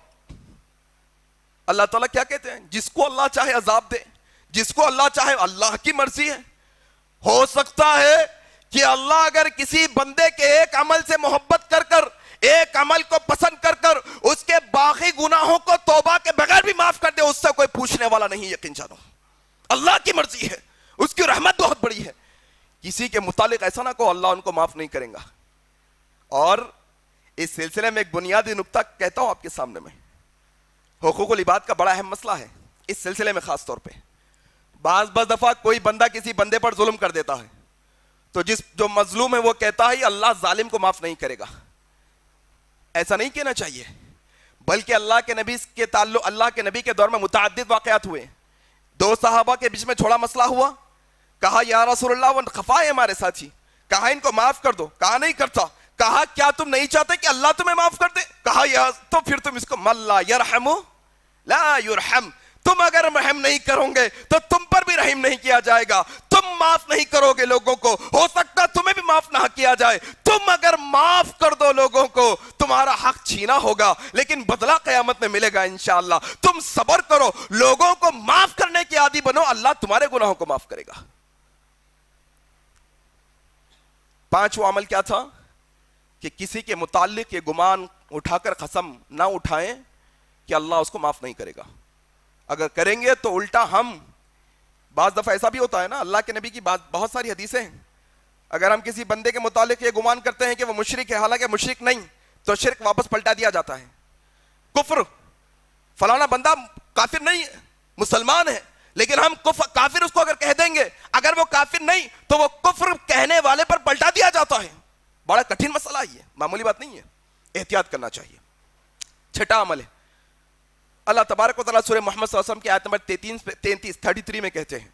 اللہ تعالیٰ کیا کہتے ہیں, جس کو اللہ چاہے عذاب دے, جس کو اللہ چاہے. اللہ کی مرضی ہے. ہو سکتا ہے کہ اللہ اگر کسی بندے کے ایک عمل سے محبت کر کر, ایک عمل کو پسند کر کر اس کے باقی گناہوں کو توبہ کے بغیر پوچھنے والا نہیں. یقین جانو اللہ کی مرضی ہے, اس کی رحمت بہت بڑی ہے. کسی کے متعلق ایسا نہ کہو اللہ ان کو معاف نہیں کرے گا. اور اس سلسلے میں ایک بنیادی نقطہ کہتا ہوں آپ کے سامنے میں. حقوق العباد کا بڑا اہم مسئلہ ہے اس سلسلے میں. خاص طور پہ بعض دفعہ کوئی بندہ کسی بندے پر ظلم کر دیتا ہے تو جو مظلوم ہے وہ کہتا ہے اللہ ظالم کو معاف نہیں کرے گا. ایسا نہیں کہنا چاہیے, بلکہ اللہ کے نبی کے تعلق, اللہ کے نبی کے دور میں متعدد واقعات ہوئے. 2 صحابہ کے بیچ میں چھوڑا مسئلہ ہوا, کہا یا رسول اللہ وہ خفا ہے ہمارے ساتھی, کہا ان کو معاف کر دو, کہا نہیں کرتا. کہا کیا تم نہیں چاہتے کہ اللہ تمہیں معاف کر دے؟ کہا یا تو پھر تم اس کو من لا یرحم لا یرحم, تم اگر رحم نہیں کرو گے تو تم پر بھی رحم نہیں کیا جائے گا. تم معاف نہیں کرو گے لوگوں کو, ہو سکتا تمہیں بھی معاف نہ کیا جائے. تم اگر معاف کر دو لوگوں کو تمہارا حق چھینا ہوگا لیکن بدلہ قیامت میں ملے گا انشاءاللہ. تم صبر کرو, لوگوں کو معاف کرنے کے عادی بنو, اللہ تمہارے گناہوں کو معاف کرے گا. 5واں عمل کیا تھا کہ کسی کے متعلق یہ گمان اٹھا کر قسم نہ اٹھائیں کہ اللہ اس کو معاف نہیں کرے گا. اگر کریں گے تو الٹا ہم, بعض دفعہ ایسا بھی ہوتا ہے نا, اللہ کے نبی کی بہت ساری حدیثیں ہیں, اگر ہم کسی بندے کے متعلق یہ گمان کرتے ہیں کہ وہ مشرک ہے حالانکہ مشرک نہیں, تو شرک واپس پلٹا دیا جاتا ہے. کفر, فلانا بندہ کافر نہیں ہے مسلمان ہے, لیکن ہم کافر اس کو اگر کہہ دیں گے, اگر وہ کافر نہیں تو وہ کفر کہنے والے پر پلٹا دیا جاتا ہے. بڑا کٹھن مسئلہ ہے, معمولی بات نہیں ہے, احتیاط کرنا چاہیے. 6واں عمل ہے, اللہ تبارک و تعالیٰ سورہ محمد صلی اللہ علیہ وسلم کی آیت نمبر 33 میں کہتے ہیں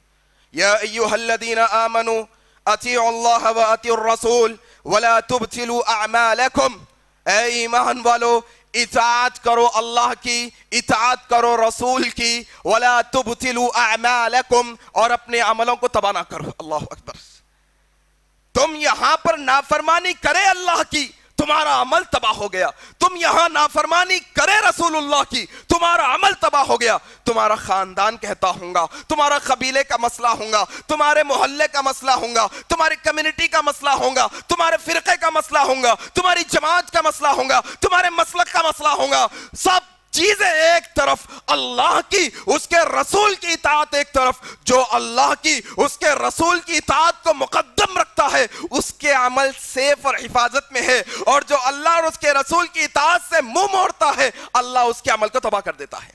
یا ایھا الذین آمنوا اطیعوا اللہ واطیعوا الرسول ولا تبطلوا اعمالکم, اے ایمان والو اطاعت کرو اللہ کی, اطاعت کرو رسول کی, ولا تبطلوا اعمالکم, اور اپنے عملوں کو تباہ نہ کرو. اللہ اکبر. تم یہاں پر نافرمانی کرے اللہ کی, تمہارا عمل تباہ ہو گیا. تم یہاں نافرمانی کرے رسول اللہ کی, تمہارا عمل تباہ ہو گیا. تمہارا خاندان کہتا ہوں گا, تمہارا قبیلے کا مسئلہ ہوں گا, تمہارے محلے کا مسئلہ ہوں گا, تمہاری کمیونٹی کا مسئلہ ہوں گا, تمہارے فرقے کا مسئلہ ہوں گا, تمہاری جماعت کا مسئلہ ہوں گا, تمہارے مسلک کا مسئلہ ہوں گا. سب چیزیں ایک طرف, اللہ کی اس کے رسول کی اطاعت ایک طرف. جو اللہ کی اس کے رسول کی اطاعت کو مقدم رکھتا ہے اس کے عمل سیف اور حفاظت میں ہے, اور جو اللہ اور اس کے رسول کی اطاعت سے منہ موڑتا ہے اللہ اس کے عمل کو تباہ کر دیتا ہے.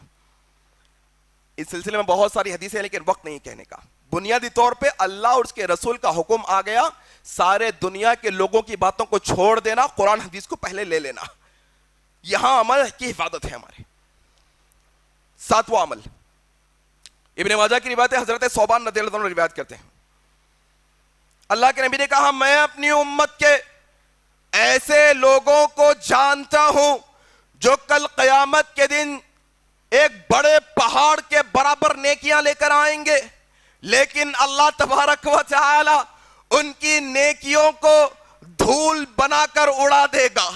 اس سلسلے میں بہت ساری حدیثیں ہیں لیکن وقت نہیں کہنے کا. بنیادی طور پہ اللہ اور اس کے رسول کا حکم آ گیا, سارے دنیا کے لوگوں کی باتوں کو چھوڑ دینا, قرآن حدیث کو پہلے لے لینا. یہاں عمل کی حفاظت ہے ہمارے. 7واں عمل, ابن ماجہ کی روایت ہے, حضرت ثوبان رضی اللہ عنہ روایت کرتے ہیں, اللہ کے نبی نے کہا میں اپنی امت کے ایسے لوگوں کو جانتا ہوں جو کل قیامت کے دن ایک بڑے پہاڑ کے برابر نیکیاں لے کر آئیں گے, لیکن اللہ تبارک و تعالی ان کی نیکیوں کو دھول بنا کر اڑا دے گا,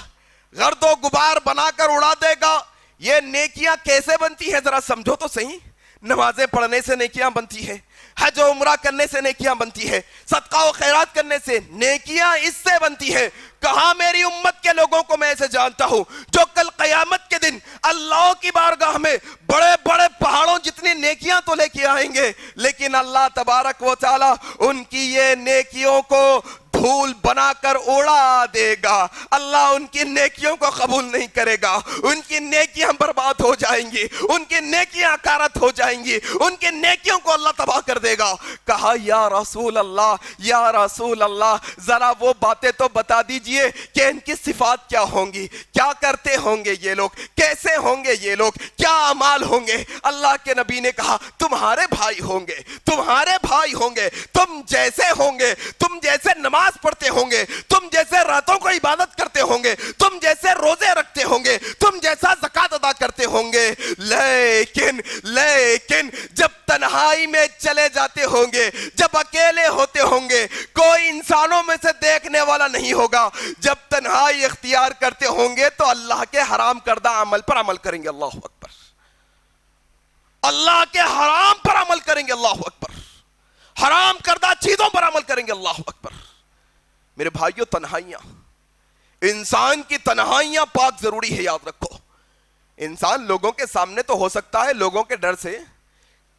گرد و غبار بنا کر اڑا دے گا. یہ نیکیاں کیسے بنتی ہیں ذرا سمجھو تو صحیح. نمازیں پڑھنے سے نیکیاں بنتی ہے, حج و عمرہ کرنے سے نیکیاں بنتی ہے, صدقہ و خیرات کرنے سے نیکیاں اس سے بنتی ہے. کہا میری امت کے لوگوں کو میں ایسے جانتا ہوں جو کل قیامت کے دن اللہ کی بارگاہ میں بڑے بڑے پہاڑوں جتنی نیکیاں تو لے کے آئیں گے, لیکن اللہ تبارک و تعالی ان کی یہ نیکیوں کو دھول بنا کر اڑا دے گا. اللہ ان کی نیکیوں کو قبول نہیں کرے گا, ان کی نیکیاں برباد ہو جائیں گی, ان کی نیکیاں اکارت ہو جائیں گی, ان کی نیکیوں کو اللہ تباہ کر دے گا. کہا یا رسول اللہ, یا رسول اللہ ذرا وہ باتیں تو بتا دیجئے کہ ان کی صفات کیا ہوں گی, کیا کرتے ہوں گے یہ لوگ, کیسے ہوں گے یہ لوگ, کیا اعمال ہوں گے. اللہ کے نبی نے کہا تمہارے بھائی ہوں گے, تمہارے بھائی ہوں گے, تم جیسے ہوں گے, تم جیسے نماز پڑھتے ہوں گے, تم جیسے راتوں کو عبادت کرتے ہوں گے, تم جیسے روزے رکھتے ہوں گے, تم جیسا زکوٰۃ ادا کرتے ہوں گے. لیکن جب تنہائی میں چلے جاتے ہوں گے, جب اکیلے ہوتے ہوں گے, کوئی انسانوں میں سے دیکھنے والا نہیں ہوگا, جب تنہائی اختیار کرتے ہوں گے تو اللہ کے حرام کردہ عمل پر عمل کریں گے. اللہ اکبر. اللہ کے حرام پر عمل کریں گے. اللہ اکبر. حرام کردہ چیزوں پر عمل کریں گے. اللہ اکبر. میرے بھائیوں, تنہائیاں, انسان کی تنہائیاں پاک ضروری ہے, یاد رکھو. انسان لوگوں کے سامنے تو ہو سکتا ہے لوگوں کے ڈر سے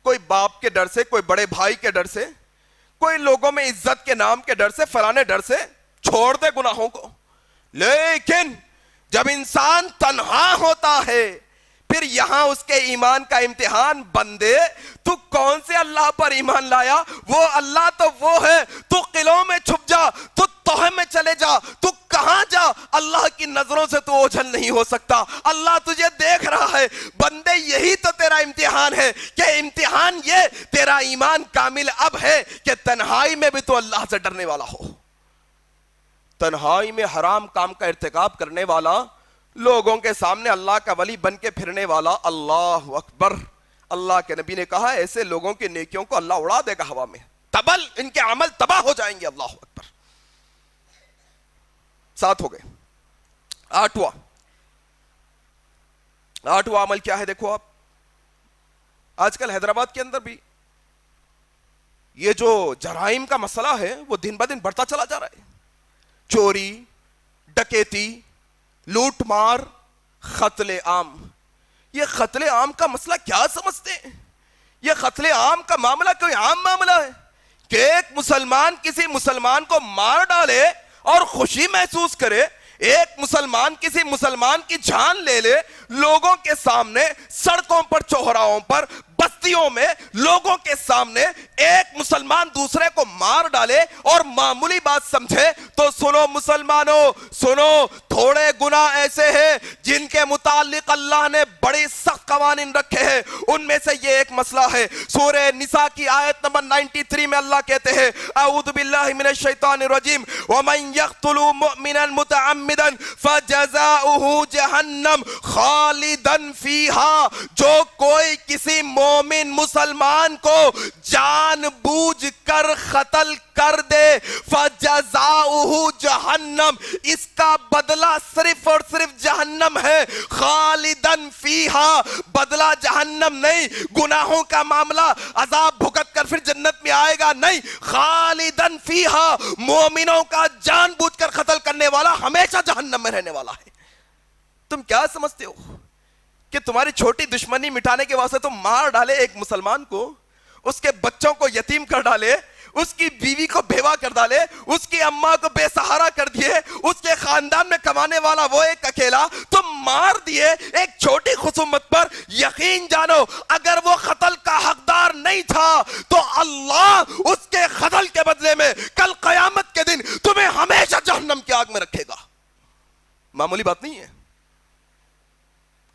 کوئی باپ کے ڈر سے, کوئی بڑے بھائی کے ڈر سے, کوئی لوگوں میں عزت کے نام کے ڈر سے, فلانے ڈر سے چھوڑ دے گناہوں کو. لیکن جب انسان تنہا ہوتا ہے پھر یہاں اس کے ایمان کا امتحان. بندے تو کون سے اللہ پر ایمان لایا؟ وہ اللہ تو وہ ہے. تو قلعوں میں چھپ جا, تو توہے میں چلے جا, تو کہاں جا, اللہ کی نظروں سے تو اوجھل نہیں ہو سکتا. اللہ تجھے دیکھ رہا ہے. بندے یہی تو تیرا امتحان ہے, کہ امتحان یہ تیرا ایمان کامل اب ہے کہ تنہائی میں بھی تو اللہ سے ڈرنے والا ہو. تنہائی میں حرام کام کا ارتکاب کرنے والا, لوگوں کے سامنے اللہ کا ولی بن کے پھرنے والا. اللہ اکبر. اللہ کے نبی نے کہا ایسے لوگوں کی نیکیوں کو اللہ اڑا دے گا ہوا میں, تبل ان کے عمل تباہ ہو جائیں گے. اللہ اکبر. 7 ہو گئے. آٹھواں عمل کیا ہے؟ دیکھو آپ, آج کل حیدرآباد کے اندر بھی یہ جو جرائم کا مسئلہ ہے وہ دن بدن بڑھتا چلا جا رہا ہے. چوری, ڈکیتی, لوٹ مار, قتل عام. یہ قتل عام کا مسئلہ کیا سمجھتے ہیں؟ یہ قتل عام کا معاملہ کوئی عام معاملہ ہے کہ ایک مسلمان کسی مسلمان کو مار ڈالے اور خوشی محسوس کرے؟ ایک مسلمان کسی مسلمان کی جان لے لے لوگوں کے سامنے, سڑکوں پر, چوراہوں پر, بستیوں میں لوگوں کے سامنے ایک مسلمان دوسرے کو مار ڈالے اور معمولی بات سمجھے تو سنو مسلمانوں, سنو, تھوڑے گناہ ایسے ہیں جن کے متعلق اللہ نے بڑی سخت قوانین رکھے ہیں. ان میں سے یہ ایک مسئلہ ہے. سورہ نساء کی آیت نمبر 93 میں اللہ کہتے ہیں اعوذ باللہ من الشیطان الرجیم ومن یقتل مؤمنا متعمدا فجزاؤہ جہنم خالدا فیہا. جو کوئی کسی مومن مسلمان کو جان بوجھ کر قتل کر دے فجزاؤہ جہنم, اس کا بدلہ صرف اور صرف جہنم ہے. خالدن فیہا, بدلہ جہنم نہیں. گناہوں کا معاملہ عذاب بھگت کر پھر جنت میں آئے گا نہیں. خالدن فیہا, مومنوں کا جان بوجھ کر قتل کرنے والا ہمیشہ جہنم میں رہنے والا ہے. تم کیا سمجھتے ہو کہ تمہاری چھوٹی دشمنی مٹانے کے واسطے تم مار ڈالے ایک مسلمان کو, اس کے بچوں کو یتیم کر ڈالے, اس کی بیوی کو بیوہ کر ڈالے, اس کی اماں کو بے سہارا کر دیے, اس کے خاندان میں کمانے والا وہ ایک اکیلا تم مار دیے ایک چھوٹی خصومت پر. یقین جانو اگر وہ قتل کا حقدار نہیں تھا تو اللہ اس کے قتل کے بدلے میں کل قیامت کے دن تمہیں ہمیشہ جہنم کی آگ میں رکھے گا. معمولی بات نہیں ہے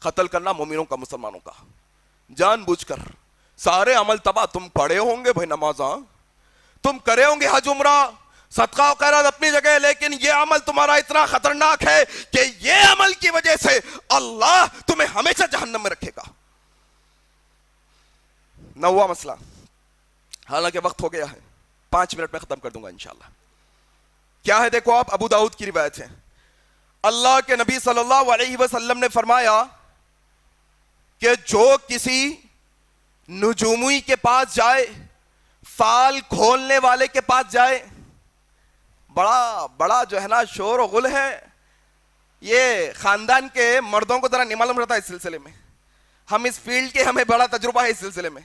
قتل کرنا مومنوں کا, مسلمانوں کا, جان بوجھ کر. سارے عمل تباہ. تم پڑھے ہوں گے بھائی نمازاں, تم کرے ہوں گے حج عمرہ, صدقہ و خیرات اپنی جگہ, لیکن یہ عمل تمہارا اتنا خطرناک ہے کہ یہ عمل کی وجہ سے اللہ تمہیں ہمیشہ جہنم میں رکھے گا. 9واں مسئلہ, حالانکہ وقت ہو گیا ہے, 5 منٹ میں ختم کر دوں گا انشاءاللہ. کیا ہے دیکھو آپ, ابو داؤد کی روایت ہے. اللہ کے نبی صلی اللہ علیہ وسلم نے فرمایا کہ جو کسی نجومی کے پاس جائے, فال کھولنے والے کے پاس جائے, بڑا جو ہے نا شور و غل ہے. یہ خاندان کے مردوں کو ذرا نہیں معلوم رہتا اس سلسلے میں, ہم اس فیلڈ کے, ہمیں بڑا تجربہ ہے اس سلسلے میں.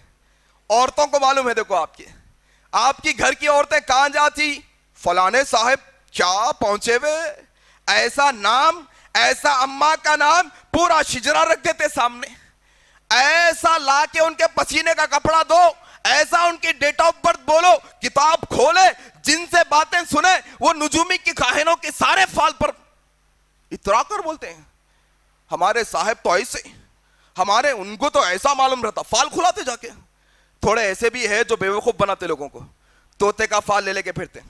عورتوں کو معلوم ہے. دیکھو آپ کی گھر کی عورتیں کہاں جاتی, فلانے صاحب کیا پہنچے ہوئے, ایسا نام, ایسا اماں کا نام, پورا شجرا رکھ دیتے سامنے, ایسا لا کے ان کے پسینے کا کپڑا دو, ایسا ان کی ڈیٹ آف برتھ بولو, کتاب کھولے, جن سے باتیں سنے وہ نجومی کی کاہنوں کے سارے فال پر اترا کر بولتے ہیں ہمارے صاحب تو ایسے, ہمارے ان کو تو ایسا معلوم رہتا. فال کھلاتے جا کے. تھوڑے ایسے بھی ہے جو بیوقوف بناتے لوگوں کو, طوطے کا فال لے کے پھرتے,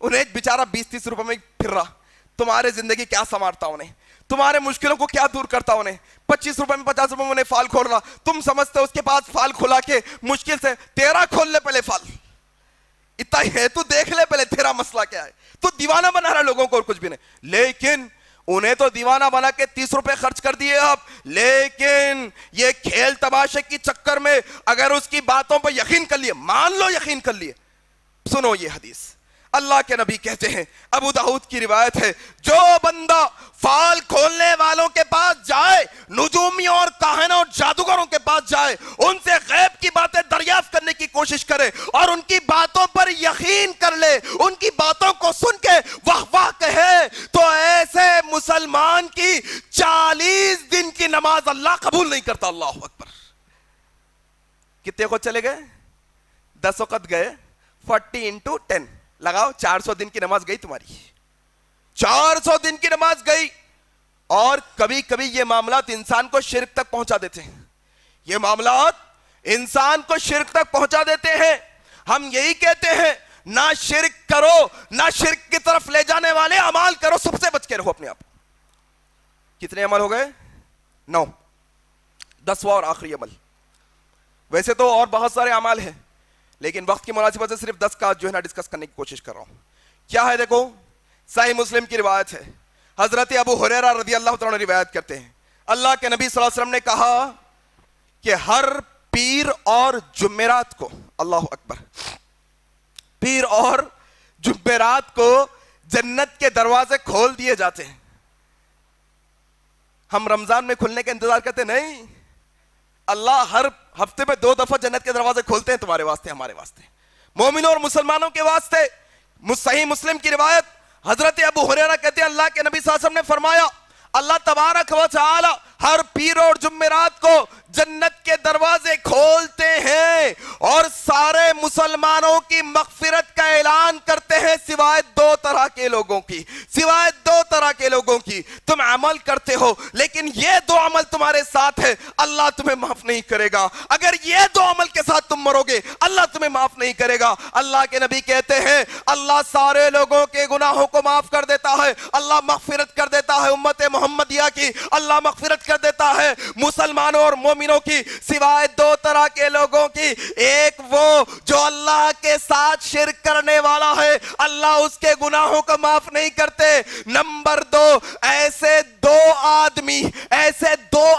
انہیں ایک بیچارہ 20-30 روپے میں پھر رہا, تمہارے زندگی کیا سنوارتا انہیں, تمہارے مشکلوں کو کیا دور کرتا انہیں. 25 روپے میں 50 روپے میں انہیں فال کھول رہا, تم سمجھتے اس کے پاس فال کھلا کے مشکل سے تیرا کھول لے پہلے فال, اتنا ہی ہے, تو دیکھ لے پہلے تیرا مسئلہ کیا ہے. تو دیوانہ بنا رہا لوگوں کو اور کچھ بھی نہیں. لیکن انہیں تو دیوانہ بنا کے 30 روپے خرچ کر دیے آپ, لیکن یہ کھیل تماشے کی چکر میں اگر اس کی باتوں پر یقین کر لیے, مان لو یقین کر لیے. سنو یہ حدیث, اللہ کے نبی کہتے ہیں, ابو داؤد کی روایت ہے, جو بندہ فال کھولنے والوں کے پاس جائے, نجومیوں اور کاہنوں اور جادوگروں کے پاس جائے, ان سے غیب کی باتیں دریافت نماز اللہ قبول نہیں کرتا. اللہ اکبر. کتنے وقت چلے گئے؟ 10 وقت گئے. 40 into 10 لگاؤ, 400 دن کی نماز گئی تمہاری. 400 دن کی نماز گئی. اور کبھی کبھی یہ معاملات انسان کو شرک تک پہنچا دیتے ہیں. یہ معاملات انسان کو شرک تک پہنچا دیتے ہیں. ہم یہی کہتے ہیں نہ شرک کرو, نہ شرک کی طرف لے جانے والے اعمال کرو, سب سے بچ کے رہو اپنے آپ. کتنے عمل ہو گئے؟ 9. 10واں اور آخری عمل. ویسے تو اور بہت سارے اعمال ہیں, لیکن وقت کی مناسبت سے صرف 10 کا جو ہے نا ڈسکس کرنے کی کوشش کر رہا ہوں. کیا ہے دیکھو, صحیح مسلم کی روایت ہے. حضرت ابو ہریرہ رضی اللہ تعالیٰ عنہ روایت کرتے ہیں, اللہ کے نبی صلی اللہ علیہ وسلم نے کہا کہ ہر پیر اور جمعرات کو, اللہ اکبر, پیر اور جمعرات کو جنت کے دروازے کھول دیے جاتے ہیں. ہم رمضان میں کھلنے کا انتظار کرتے نہیں, اللہ ہر ہفتے میں 2 دفعہ جنت کے دروازے کھولتے ہیں تمہارے واسطے, ہمارے واسطے, مومنوں اور مسلمانوں کے واسطے. صحیح مسلم کی روایت, حضرت ابو ہریرہ کہتے ہیں اللہ کے نبی صلی اللہ علیہ وسلم نے فرمایا اللہ تبارک و تعالی ہر پیر اور جمعرات کو جنت کے دروازے کھولتے ہیں اور سارے مسلمانوں کی مغفرت کا اعلان کرتے ہیں سوائے 2 طرح کے لوگوں کی. سوائے 2 طرح کے لوگوں کی. تم عمل کرتے ہو لیکن یہ 2 عمل تمہارے ساتھ ہے, اللہ تمہیں معاف نہیں کرے گا. اگر یہ 2 عمل کے ساتھ تم مرو گے اللہ تمہیں معاف نہیں کرے گا. اللہ کے نبی کہتے ہیں اللہ سارے لوگوں کے گناہوں کو معاف کر دیتا ہے, اللہ مغفرت کر دیتا ہے امت محمدیہ کی, اللہ مغفرت کر دیتا ہے مسلمانوں اور مومنوں کی, سوائے 2 طرح کے لوگوں کی. ایک وہ جو اللہ کے ساتھ شرک کرنے والا ہے, اللہ اس کے گناہوں کو معاف نہیں کرتے. نمبر 2, ایسے 2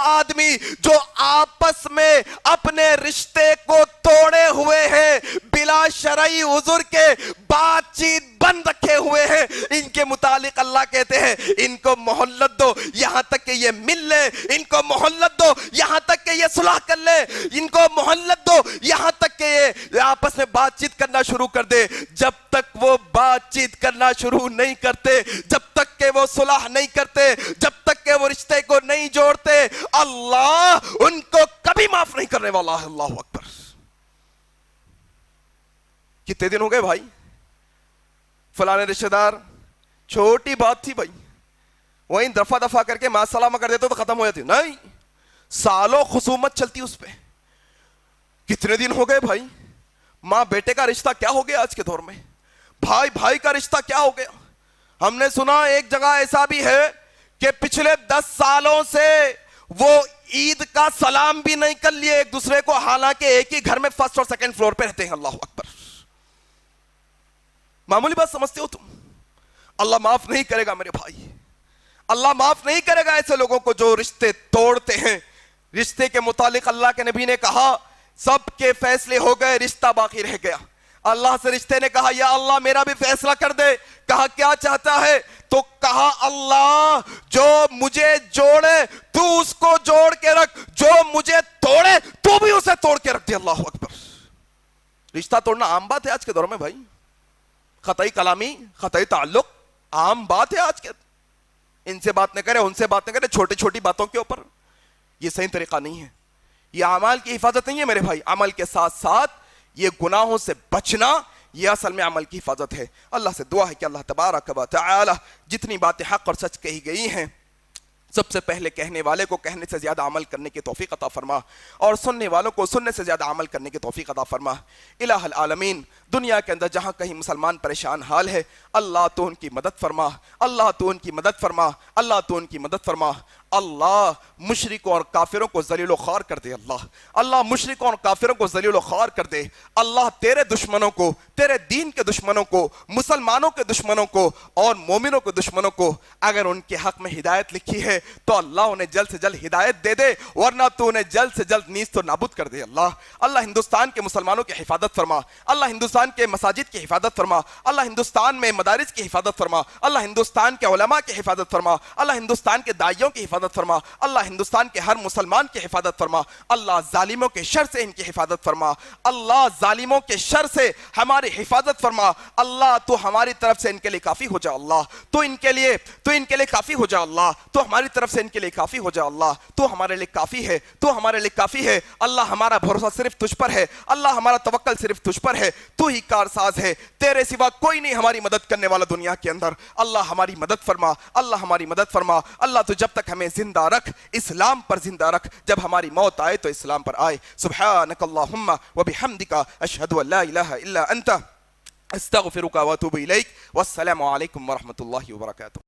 آدمی جو آپس میں اپنے رشتے کو توڑے ہوئے ہیں, بلا شرعی عذر کے بات چیت بند رکھے ہوئے ہیں, ان کے متعلق اللہ کہتے ہیں ان کو مہلت دو یہاں تک کہ یہ مل لے, ان کو مہلت دو یہاں تک کہ یہ صلح کر لے, ان کو مہلت دو یہاں تک کہ یہ آپس میں بات چیت کرنا شروع کر دے. جب تک وہ بات چیت کرنا شروع نہیں کرتے, جب تک کہ وہ صلح نہیں کرتے, جب تک کہ وہ رشتے کو نہیں جوڑتے, اللہ ان کو کبھی معاف نہیں کرنے والا ہے. اللہ اکبر. کتنے دن ہو گئے بھائی, فلانے رشتہ دار, چھوٹی بات تھی بھائی, وہیں دفعہ کر کے مع سلامہ کر دیتے تو ختم ہو جاتی. نہیں, سالوں خصومت چلتی اس پہ. کتنے دن ہو گئے بھائی, ماں بیٹے کا رشتہ کیا ہو گیا آج کے دور میں, بھائی بھائی کا رشتہ کیا ہو گیا. ہم نے سنا ایک جگہ ایسا بھی ہے کہ پچھلے 10 سالوں سے وہ عید کا سلام بھی نہیں کر لیے ایک دوسرے کو, حالانکہ ایک ہی گھر میں فرسٹ اور سیکنڈ فلور پہ رہتے ہیں. اللہ اکبر. معمولی بات سمجھتے ہو تم؟ اللہ معاف نہیں کرے گا میرے بھائی, اللہ معاف نہیں کرے گا ایسے لوگوں کو جو رشتے توڑتے ہیں. رشتے کے متعلق اللہ کے نبی نے کہا سب کے فیصلے ہو گئے, رشتہ باقی رہ گیا. اللہ سے رشتے نے کہا یا اللہ میرا بھی فیصلہ کر دے. کہا کیا چاہتا ہے؟ تو کہا اللہ جو مجھے جوڑے تو اس کو جوڑ کے رکھ, جو مجھے توڑے تو بھی اسے توڑ کے رکھ دے. اللہ اکبر. رشتہ توڑنا عام بات ہے آج کے دور میں بھائی, خطائی کلامی, خطائی تعلق عام بات ہے آج کے. ان سے بات نہ کرے, ان سے بات نہ کرے, چھوٹی چھوٹی باتوں کے اوپر. یہ صحیح طریقہ نہیں ہے, یہ اعمال کی حفاظت نہیں ہے میرے بھائی. عمل کے ساتھ ساتھ یہ گناہوں سے بچنا یہ اصل میں عمل کی حفاظت ہے. اللہ سے دعا ہے کہ اللہ تبارک و تعالی جتنی باتیں حق اور سچ کہی گئی ہیں سب سے پہلے کہنے والے کو کہنے سے زیادہ عمل کرنے کی توفیق عطا فرما, اور سننے والوں کو سننے سے زیادہ عمل کرنے کی توفیق عطا فرما. الہ العالمین, دنیا کے اندر جہاں کہیں مسلمان پریشان حال ہے اللہ تو ان کی مدد فرما, اللہ تو ان کی مدد فرما, اللہ تو ان کی مدد فرما. اللہ مشرکوں اور کافروں کو ذلیل و خوار کر دے. اللہ مشرکوں اور کافروں کو ذلیل و خوار کر دے. اللہ تیرے دشمنوں کو, تیرے دین کے دشمنوں کو, مسلمانوں کے دشمنوں کو اور مومنوں کے دشمنوں کو اگر ان کے حق میں ہدایت لکھی ہے تو اللہ انہیں جلد سے جلد ہدایت دے دے, ورنہ تو انہیں جلد سے جلد نیست و نابود کر دے. اللہ ہندوستان کے مسلمانوں کی حفاظت فرما, اللہ ہندوستان کے مساجد کی حفاظت فرما, اللہ ہندوستان میں مدارس کی حفاظت فرما, اللہ ہندوستان کے علماء کی حفاظت فرما, اللہ ہندوستان کے داعیوں کی حفاظت حفاظت فرما، اللہ ہندوستان کے ہر مسلمان کی حفاظت فرما، اللہ ظالموں کے شر سے ان کی حفاظت فرما، اللہ ظالموں کے شر سے ہماری حفاظت فرما، اللہ تو ہماری طرف سے ان کے لیے کافی ہو جا، اللہ تو ان کے لیے کافی ہو جا، اللہ تو ہماری طرف سے ان کے لیے کافی ہو جا، اللہ تو ہمارے لیے کافی ہے، تو ہمارے لیے کافی ہے، اللہ ہمارا بھروسہ صرف تجھ پر ہے، اللہ ہمارا توکل صرف تجھ پر ہے، تو ہی کارساز ہے، تیرے سوا کوئی نہیں ہماری مدد کرنے والا دنیا کے اندر، اللہ ہماری مدد فرما، اللہ ہماری مدد فرما، اللہ تو جب تک ہمیں زندہ رکھ، اسلام پر زندہ رکھ، جب ہماری موت آئے تو اسلام پر آئے۔ سبحانک اللہم و بحمدک اشہد ان لا الہ الا انت استغفرک و اتوب الیک، والسلام علیکم ورحمۃ اللہ وبرکاتہ۔